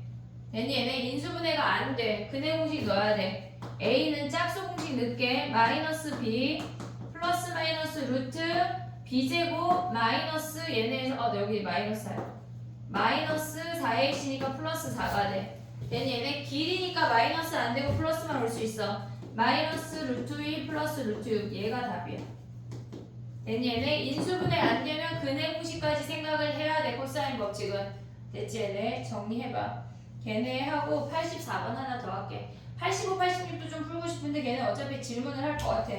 A: 됐니 얘네? 인수분해가 안 돼. 근해 공식 넣어야 돼. a는 짝수 공식 넣게. 마이너스 b 플러스 마이너스 루트 b제곱 마이너스 얘네에서 여기 마이너스 4야. 마이너스 4ax니까 플러스 4가 돼. 얘는 얘네 길이니까 마이너스 안 되고 플러스만 올 수 있어. 마이너스 루트 2 플러스 루트 6 얘가 답이야. 얘네 인수분해 안 되면 근해 공식까지 생각을 해야 돼. 코사인 법칙은. 됐지 얘네? 정리해봐. 걔네 하고 84번 하나 더 할게. 85, 86도 좀 풀고 싶은데 걔네 어차피 질문을 할 것 같아.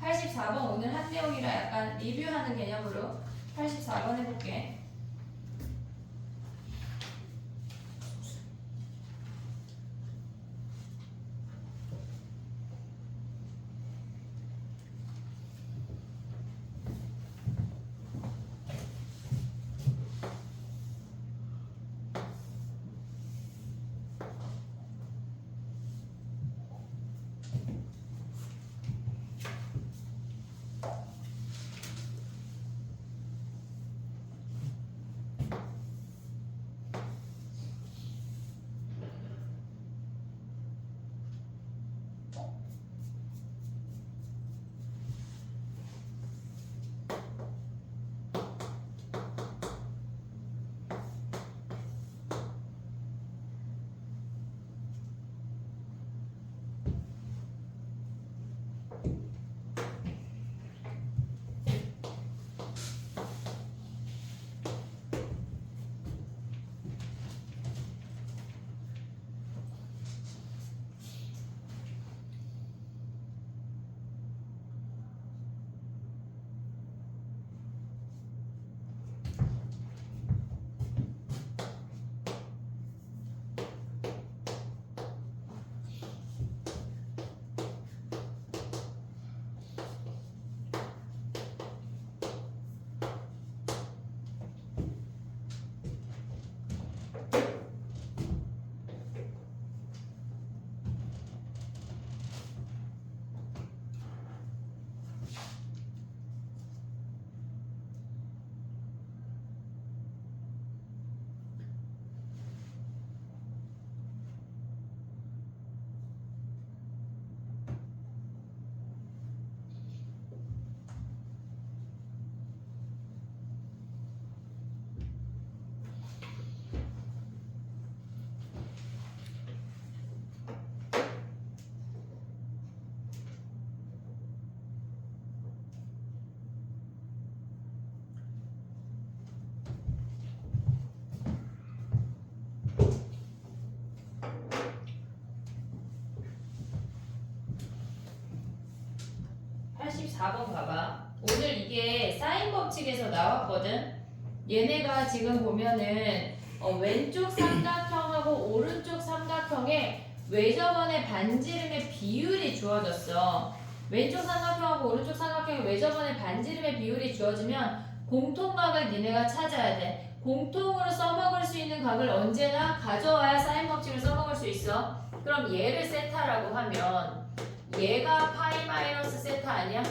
A: 84번 오늘 한 내용이라 약간 리뷰하는 개념으로 84번 해볼게. 4번 봐봐. 오늘 이게 사인 법칙에서 나왔거든. 얘네가 지금 보면은 왼쪽 삼각형하고 오른쪽 삼각형의 외접원의 반지름의 비율이 주어졌어. 왼쪽 삼각형하고 오른쪽 삼각형의 외접원의 반지름의 비율이 주어지면 공통각을 니네가 찾아야 돼. 공통으로 써먹을 수 있는 각을 언제나 가져와야 사인 법칙을 써먹을 수 있어. 그럼 얘를 세타라고 하면 얘가 파이 마이너스 세타 아니야?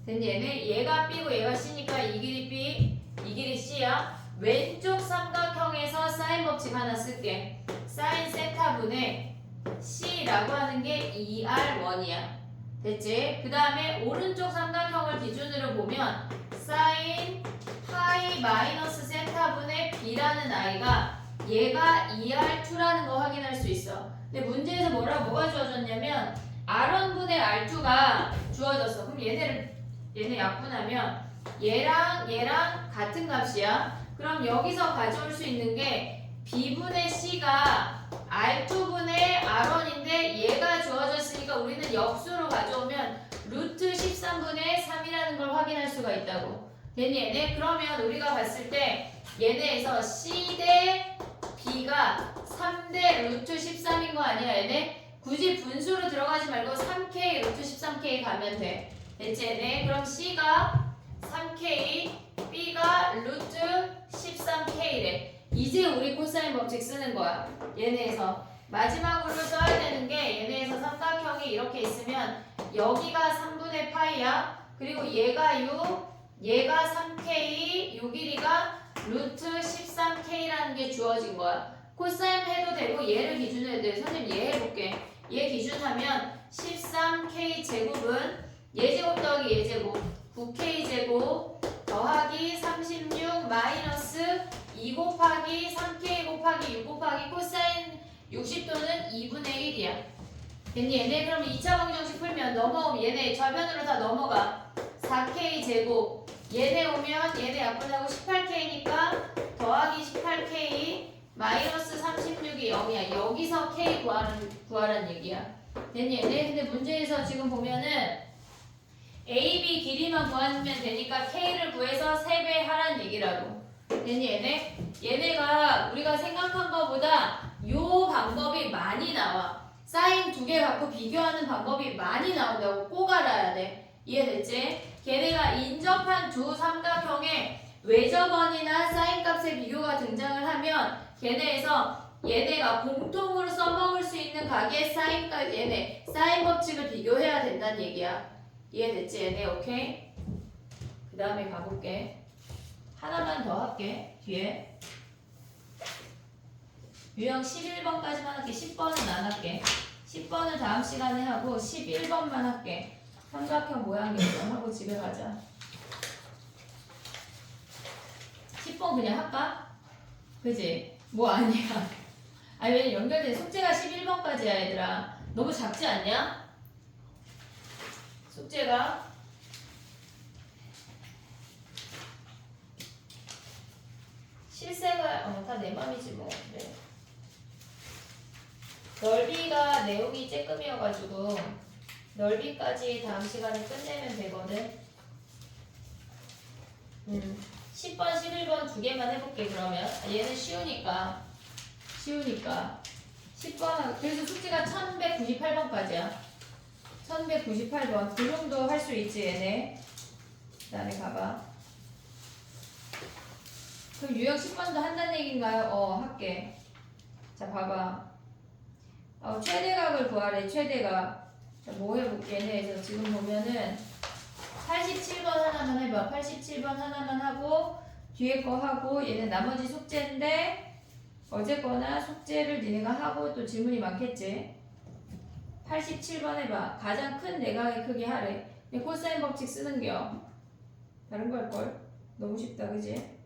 A: 됐니? 얘가 B고 얘가 C니까 이 길이 B, 이 길이 C야. 왼쪽 삼각형에서 사인 법칙 하나 쓸게. 사인 세타분의 C라고 하는 게 2R1이야. 됐지? 그 다음에 오른쪽 삼각형을 기준으로 보면 사인 파이 마이너스 세타분의 B라는 아이가 얘가 2R2라는 거 확인할 수 있어. 근데 문제에서 뭐가 주어졌냐면 R1분의 R2가 주어졌어. 그럼 얘네 약분하면 얘랑 같은 값이야. 그럼 여기서 가져올 수 있는 게 B분의 C가 R2분의 R1인데 얘가 주어졌으니까 우리는 역수로 가져오면 루트 13분의 3이라는 걸 확인할 수가 있다고. 됐니 얘네? 그러면 우리가 봤을 때 얘네에서 C 대 B가 3대 루트 13인 거 아니야 얘네? 굳이 분수로 들어가지 말고 3K 루트 13K 가면 돼. 됐지 얘네? 그럼 C가 3K, B가 루트 13K래. 이제 우리 코사인 법칙 쓰는 거야. 얘네에서 마지막으로 써야 되는 게 얘네에서 삼각형이 이렇게 있으면 여기가 3분의 파이야. 그리고 얘가 6, 얘가 3K, 요 길이가 루트 13K라는 게 주어진 거야. 코사인 해도 되고 얘를 기준으로 해도 돼. 선생님 얘 해볼게. 얘 기준하면 13K 제곱은 얘 제곱 더하기 얘 제곱 9K 제곱 더하기 36 마이너스 2 곱하기 3K 곱하기 6 곱하기 코사인 60도는 2분의 1이야. 됐니? 얘네 그럼 2차 방정식 풀면 넘어오면 얘네 좌변으로 다 넘어가. 4K 제곱 얘네 오면 얘네 약분하고 18K니까 더하기 18K 마이너스 36이 0이야. 여기서 K 구하라는 얘기야. 됐니? 얘네 근데 문제에서 지금 보면은 AB 길이만 구하면 되니까 K를 구해서 3배 하라는 얘기라고. 됐니 얘네? 얘네가 우리가 생각한 것보다 요 방법이 많이 나와. 사인 2개 갖고 비교하는 방법이 많이 나온다고 꼭 알아야 돼. 이해됐지? 걔네가 인접한 두 삼각형의 외접원이나 사인 값의 비교가 등장을 하면 얘네가 공통으로 써먹을 수 있는 각의 사인 값 얘네 사인 법칙을 비교해야 된다는 얘기야. 이해됐지 얘네? 오케이? 그 다음에 가볼게. 하나만 더 할게. 뒤에 유형 11번까지만 할게. 10번은 안 할게. 10번은 다음 시간에 하고 11번만 할게. 삼각형 모양 결정하고 집에 가자. 10번 그냥 할까? 그지? 뭐 아니야. 아니 왜냐면 연결된 숙제가 11번까지야 얘들아. 너무 작지 않냐? 숙제가 실세가 다 내 맘이지 뭐. 그래. 넓이가 내용이 쬐끔이어가지고 넓이까지 다음 시간에 끝내면 되거든. 10번, 11번 두 개만 해볼게 그러면. 얘는 쉬우니까 10번 그래서 숙제가 1198번까지야. 1198번 그 정도 할 수 있지 얘네. 그 다음에 가봐. 그럼 유형 10번도 한다는 얘기인가요? 할게. 자 봐봐. 최대각을 구하래. 최대각. 자, 뭐 해볼게. 얘네에서 지금 보면은 87번 하나만 해봐. 87번 하나만 하고 뒤에 거 하고 얘는 나머지 숙제인데 어쨌거나 숙제를 니네가 하고 또 질문이 많겠지. 87번 해봐. 가장 큰 내각의 크기 하래. 근데 코사인 법칙 쓰는겨. 다른 거 할걸? 너무 쉽다 그지?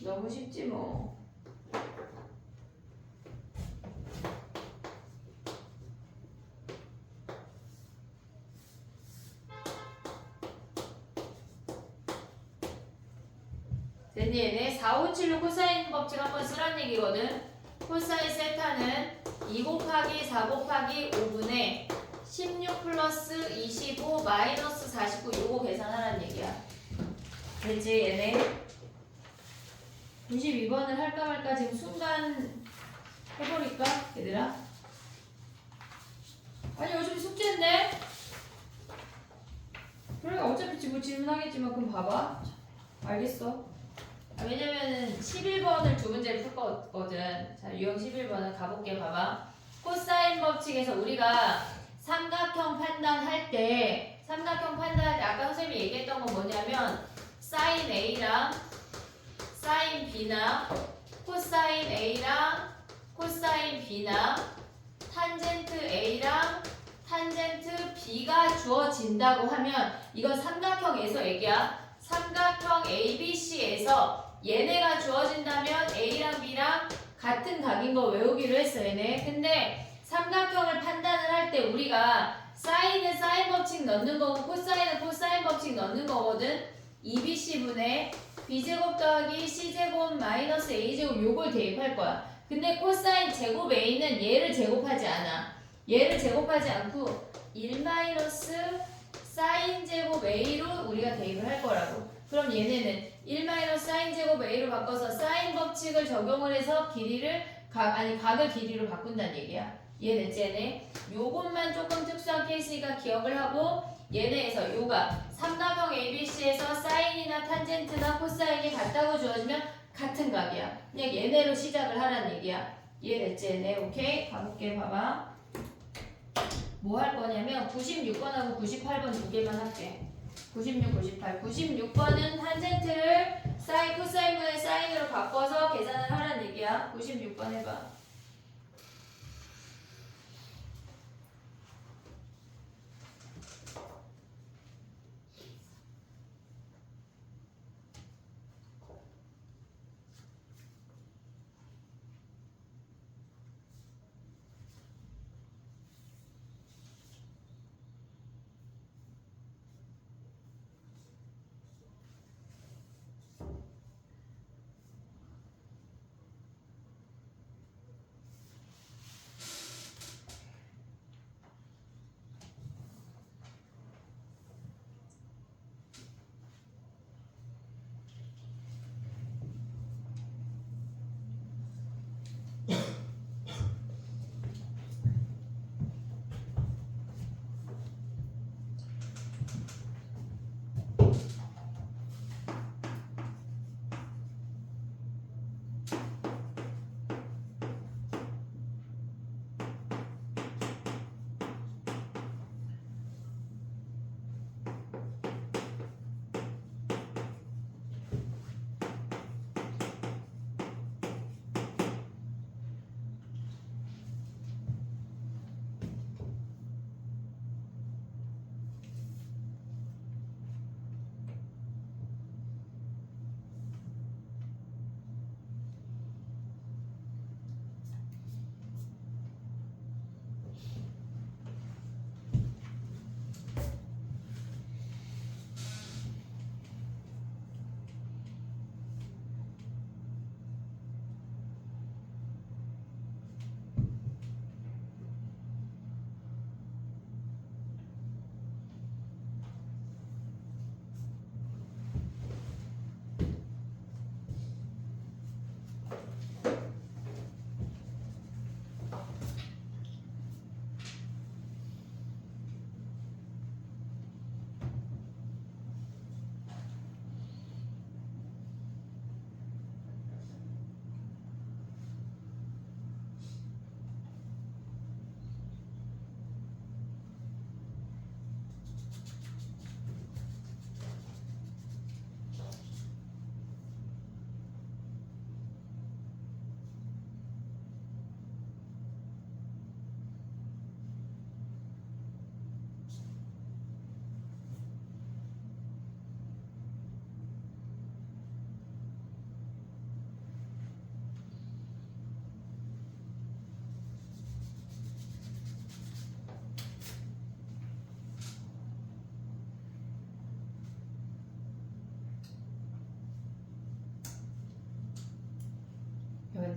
A: 너무 쉽지 뭐. 됐니 얘네? 4, 5, 7로 코사인 법칙 한번 쓰란 얘기거든. 코사인 세타는 2 곱하기 4 곱하기 5분의 16 플러스 25 마이너스 49 요거 계산하라는 얘기야. 됐지 얘네? 92번을 할까 말까 지금 순간 해버릴까 얘들아? 아니 어차피 숙제인데? 그러니까 어차피 지금 질문하겠지만 그럼 봐봐. 알겠어. 왜냐면은 11번을 두 문제를 풀 거거든. 자, 유형 11번을 가볼게. 봐봐. 코사인 법칙에서 우리가 삼각형 판단할 때 아까 선생님이 얘기했던 건 뭐냐면 사인 A랑 사인 B나 코사인 A랑 코사인 B나 탄젠트 A랑 탄젠트 B가 주어진다고 하면 이건 삼각형에서 얘기야. 삼각형 ABC에서 얘네가 주어진다면 A랑 B랑 같은 각인 거 외우기로 했어 얘네. 근데 삼각형을 판단을 할 때 우리가 사인은 사인 법칙 넣는 거고 코사인은 코사인 법칙 넣는 거거든. 2BC분의 B제곱 더하기 C제곱 마이너스 A제곱 요걸 대입할 거야. 근데 코사인 제곱 A는 얘를 제곱하지 않아. 얘를 제곱하지 않고 1 마이너스 사인 제곱 A로 우리가 대입을 할 거라고. 그럼 얘네는 1 마이너스 사인 제곱 A로 바꿔서 사인 법칙을 적용을 해서 각을 길이로 바꾼다는 얘기야. 이해됐지 얘네? 요것만 조금 특수한 케이스니까 기억을 하고 얘네에서 요가 삼각형 ABC에서 사인이나 탄젠트나 코사인이 같다고 주어지면 같은 각이야. 그냥 얘네로 시작을 하라는 얘기야. 이해됐지 얘네? 오케이? 가볼게 봐봐. 뭐 할 거냐면 96번하고 98번 두 개만 할게. 96, 98. 96번은 탄젠트를 사인, 코사인분의 사인으로 바꿔서 계산을 하라는 얘기야. 96번 해봐.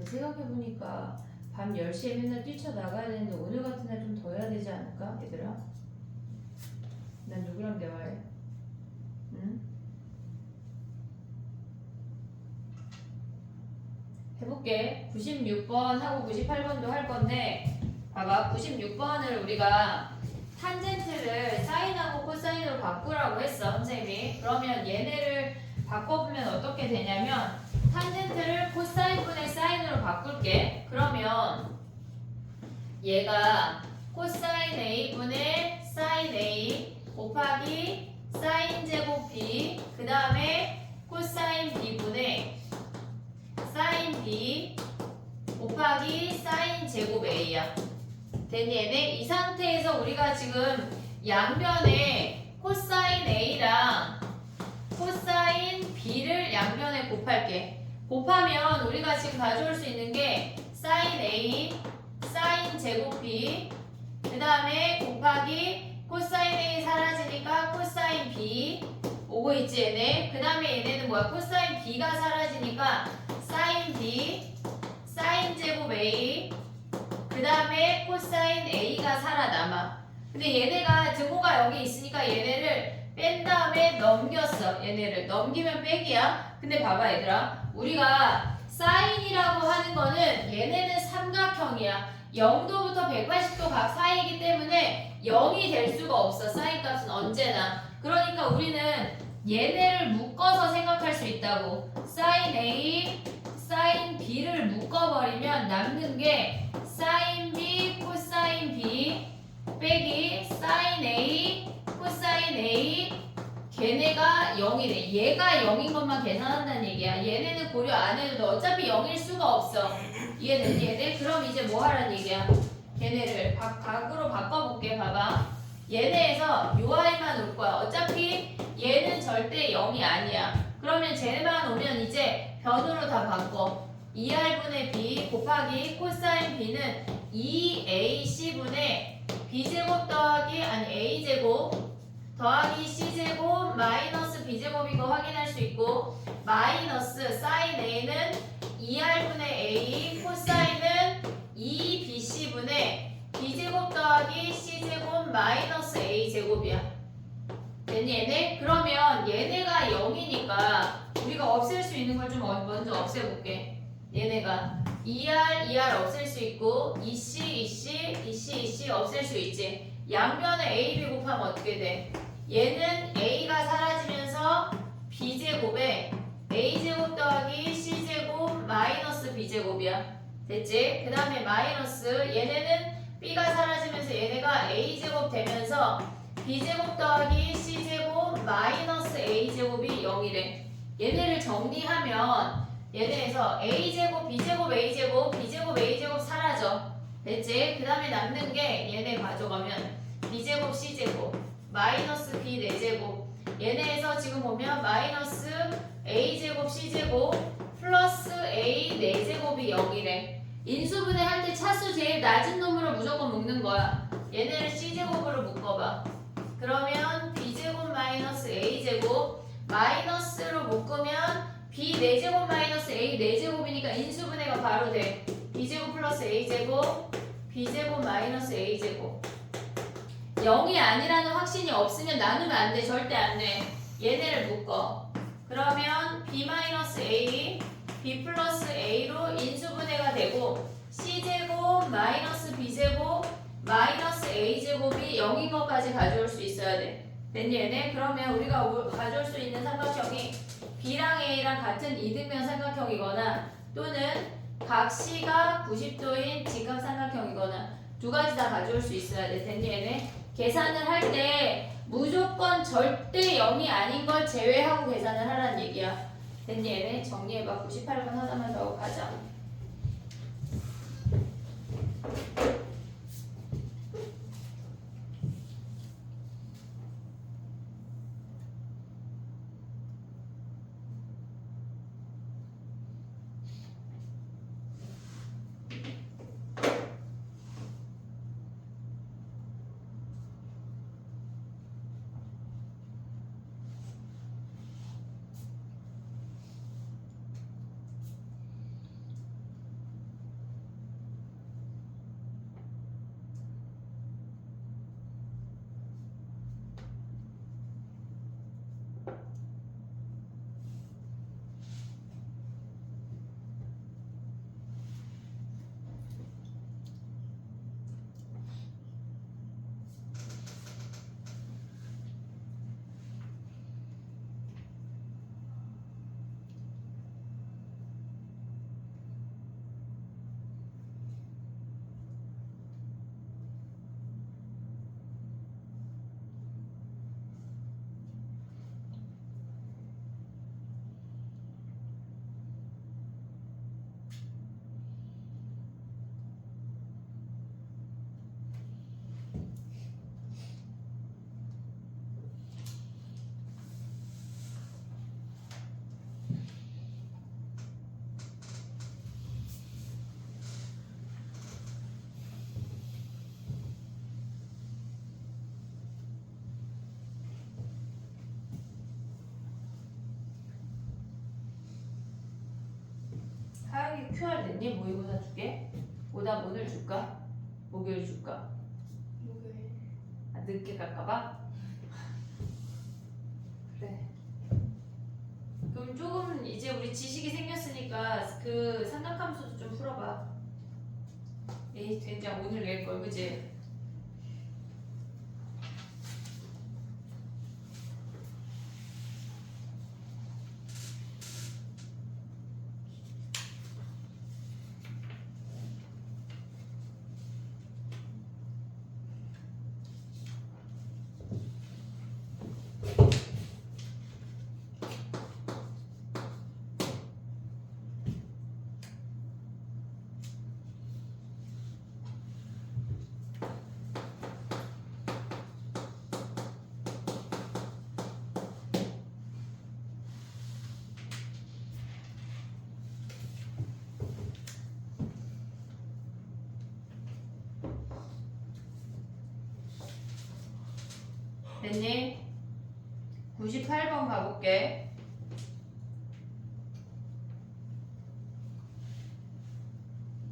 A: 근데 생각해보니까 밤 10시에 맨날 뛰쳐나가야 되는데 오늘 같은 날 좀 더 해야 되지 않을까? 얘들아? 난 누구랑 대화해? 응? 해볼게. 96번하고 98번도 할 건데 봐봐. 96번을 우리가 탄젠트를 사인하고 코사인으로 바꾸라고 했어 선생님이. 그러면 얘네를 바꿔보면 어떻게 되냐면 탄젠트를 코사인분의 사인으로 바꿀게. 그러면 얘가 코사인 A분의 사인 A 곱하기 사인 제곱 B 그 다음에 코사인 B분의 사인 B 곱하기 사인 제곱 A야. 됐니 얘네? 이 상태에서 우리가 지금 양변에 코사인 A랑 코사인 B를 양변에 곱할게. 곱하면 우리가 지금 가져올 수 있는 게 사인 A, 사인 제곱 B 그 다음에 곱하기 코사인 A 사라지니까 코사인 B 오고 있지 얘네. 그 다음에 얘네는 뭐야? 코사인 B가 사라지니까 사인 B, 사인 제곱 A 그 다음에 코사인 A가 살아남아. 근데 얘네가 등호가 여기 있으니까 얘네를 뺀 다음에 넘겼어. 얘네를 넘기면 빼기야. 근데 봐봐 얘들아, 우리가 사인이라고 하는 거는 얘네는 삼각형이야. 0도부터 180도 각 사이이기 때문에 0이 될 수가 없어. 사인 값은 언제나. 그러니까 우리는 얘네를 묶어서 생각할 수 있다고. 사인 A, 사인 B를 묶어버리면 남는 게 사인 B, 코사인 B 빼기 사인 A, 코사인 A 걔네가 0이래. 얘가 0인 것만 계산한다는 얘기야. 얘네는 고려 안 해도 돼. 어차피 0일 수가 없어. 이해되니 얘네? 그럼 이제 뭐 하라는 얘기야? 걔네를 각으로 바꿔볼게. 봐봐. 얘네에서 UI만 올 거야. 어차피 얘는 절대 0이 아니야. 그러면 쟤만 오면 이제 변으로 다 바꿔. 2R분의 B 곱하기 코사인 B는 2AC분의 B제곱 더하기 A제곱 더하기 C제곱 마이너스 B제곱인 거 확인할 수 있고 마이너스 사인 A는 2R분의 A 코사인은 2BC분의 B제곱 더하기 C제곱 마이너스 A제곱이야. 됐니 얘네? 그러면 얘네가 0이니까 우리가 없앨 수 있는 걸 좀 먼저 없애볼게. 얘네가 2R 없앨 수 있고 2C 없앨 수 있지. 양변에 A, B 곱하면 어떻게 돼? 얘는 A가 사라지면서 B제곱에 A제곱 더하기 C제곱 마이너스 B제곱이야. 됐지? 그 다음에 마이너스 얘네는 B가 사라지면서 얘네가 A제곱 되면서 B제곱 더하기 C제곱 마이너스 A제곱이 0이래. 얘네를 정리하면 얘네에서 A제곱, B제곱, A제곱, B제곱, A제곱 사라져. 됐지? 그 다음에 남는 게 얘네 가져가면 B제곱, C제곱, 마이너스 B 4제곱. 얘네에서 지금 보면 마이너스 A제곱, C제곱, 플러스 A 4제곱이 0이래. 인수분해 할 때 차수 제일 낮은 놈으로 무조건 묶는 거야. 얘네를 C제곱으로 묶어봐. 그러면 B제곱 마이너스 A제곱 마이너스로 묶으면 B 4제곱 마이너스 A 4제곱이니까 인수분해가 바로 돼. B제곱 플러스 A제곱 B제곱 마이너스 A제곱 0이 아니라는 확신이 없으면 나누면 안 돼. 절대 안 돼. 얘네를 묶어. 그러면 B 마이너스 A B 플러스 A로 인수분해가 되고 C제곱 마이너스 B제곱 마이너스 A제곱이 0인 것까지 가져올 수 있어야 돼. 됐니 얘네? 그러면 우리가 가져올 수 있는 삼각형이 B랑 A랑 같은 이등변 삼각형이거나 또는 각 C가 90도인 직각 삼각형이거나 두 가지 다 가져올 수 있어야 돼. 됐니 얘네? 계산을 할 때 무조건 절대 0이 아닌 걸 제외하고 계산을 하라는 얘기야. 됐니 얘네? 정리해봐. 98번 하나만 더 가자. 오답 오늘 줄까? 목요일 줄까?
C: 목요일.
A: 아, 늦게 갈까봐? 그래. 그럼 조금 이제 우리 지식이 생겼으니까 그 삼각함수도 좀 풀어봐. 에이 된장 오늘 낼 걸 그지? 됐니? 98번 가볼게.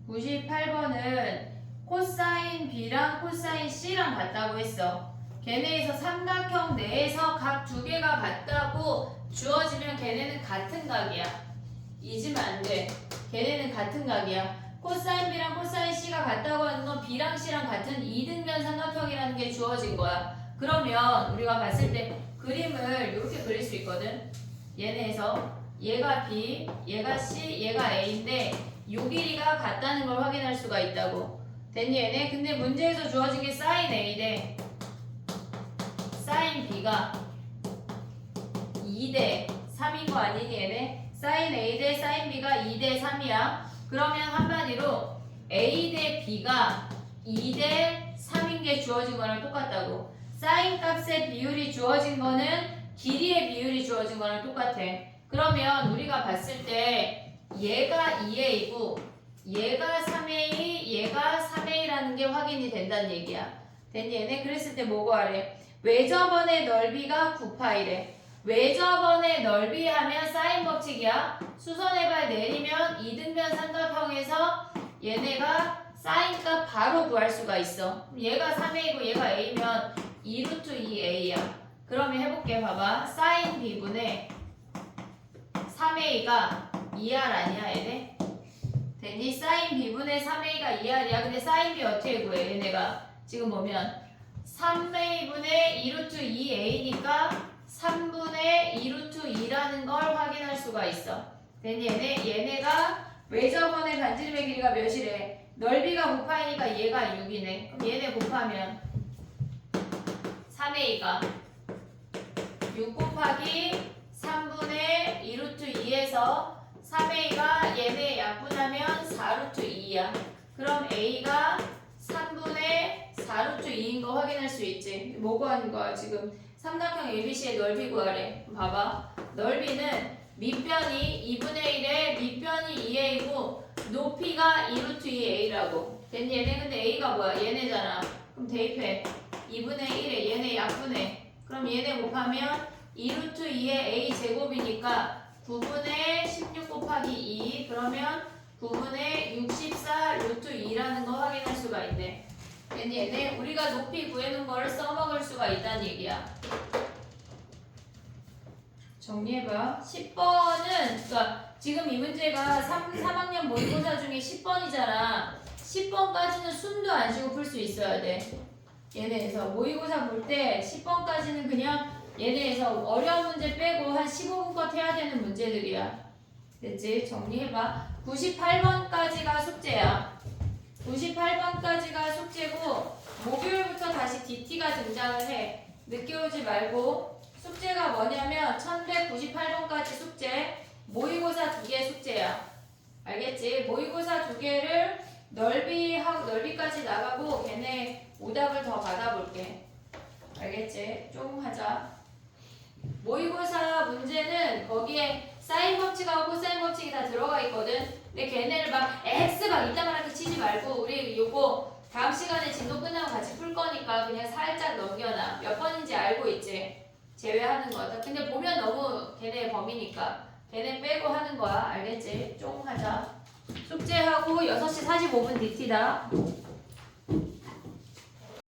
A: 98번은 코사인 B랑 코사인 C랑 같다고 했어. 걔네에서 삼각형 내에서 각 두 개가 같다고 주어지면 걔네는 같은 각이야. 잊으면 안 돼. 걔네는 같은 각이야. 코사인 B랑 코사인 C가 같다고 하는 건 B랑 C랑 같은 이등변 삼각형이라는 게 주어진 거야. 그러면 우리가 봤을 때 그림을 이렇게 그릴 수 있거든. 얘네에서 얘가 B, 얘가 C, 얘가 A인데 요 길이가 같다는 걸 확인할 수가 있다고. 됐니 얘네? 근데 문제에서 주어진 게 사인 A래. 사인 B가 2대 3인 거 아니니 얘네? 사인 A 대 사인 B가 2대 3이야. 그러면 한마디로 A 대 B가 2대 3인 게 주어진 거랑 똑같다고. 사인 값의 비율이 주어진 거는 길이의 비율이 주어진 거랑 똑같아. 그러면 우리가 봤을 때 얘가 2A이고 얘가 3A, 얘가 3A라는 게 확인이 된다는 얘기야. 됐니 얘네? 그랬을 때 뭐 구하래? 외접원의 넓이가 9파이래. 외접원의 넓이 하면 사인 법칙이야. 수선의 발 내리면 이등변 삼각형에서 얘네가 사인 값 바로 구할 수가 있어. 얘가 3A고 얘가 A면 2루트 2A야. 그러면 해볼게. 봐봐. 사인 B분의 3A가 2R 아니야 얘네? 됐니? 사인 B분의 3A가 2R이야. 근데 사인 B 어떻게 구해? 얘네가 지금 보면 3A분의 2루트 2A니까 3분의 2루트 2라는 걸 확인할 수가 있어. 됐니? 얘네가 외접원의 반지름의 길이가 몇이래? 넓이가 9파이니까 얘가 6이네. 그럼 얘네 곱하면 3A가 6 곱하기 3분의 2루트 2에서 3A가 얘네 약분하면 4루트 2야. 그럼 A가 3분의 4루트 2인 거 확인할 수 있지. 뭐 구하는 거야 지금? 삼각형 ABC의 넓이 구하래. 봐봐. 넓이는 밑변이 2분의 1에 밑변이 2A고 높이가 2루트 2A라고. 됐니? 얘네 근데 A가 뭐야? 얘네잖아. 그럼 대입해. 2분의 1에 얘네 약분해. 그럼 얘네 곱하면 2루트 2의 A 제곱이니까 9분의 16 곱하기 2 그러면 9분의 64 루트 2라는 거 확인할 수가 있네. 됐니? 얘네 우리가 높이 구해놓은 거를 써먹을 수가 있다는 얘기야. 정리해봐. 10번은 그러니까 지금 이 문제가 3학년 모의고사 중에 10번이잖아. 10번까지는 숨도 안 쉬고 풀 수 있어야 돼. 얘네에서 모의고사 볼 때 10번까지는 그냥 얘네에서 어려운 문제 빼고 한 15분껏 해야 되는 문제들이야. 됐지? 정리해봐. 98번까지가 숙제야. 98번까지가 숙제고 목요일부터 다시 DT가 등장을 해. 늦게 오지 말고. 숙제가 뭐냐면 1198번까지 숙제, 모의고사 2개 숙제야. 알겠지? 모의고사 2개를 넓이까지 나가고 걔네 오답을 더 받아볼게. 알겠지? 좀 하자. 모의고사 문제는 거기에 사인 법칙하고 코사인 법칙이 다 들어가 있거든. 근데 걔네를 막 X 막 이따만하게 치지 말고 우리 요거 다음 시간에 진도 끝나고 같이 풀 거니까 그냥 살짝 넘겨놔. 몇 번인지 알고 있지? 제외하는 거다. 근데 보면 너무 걔네 범위니까 걔네 빼고 하는 거야. 알겠지? 좀 하자. 숙제하고 6시 45분 DT다.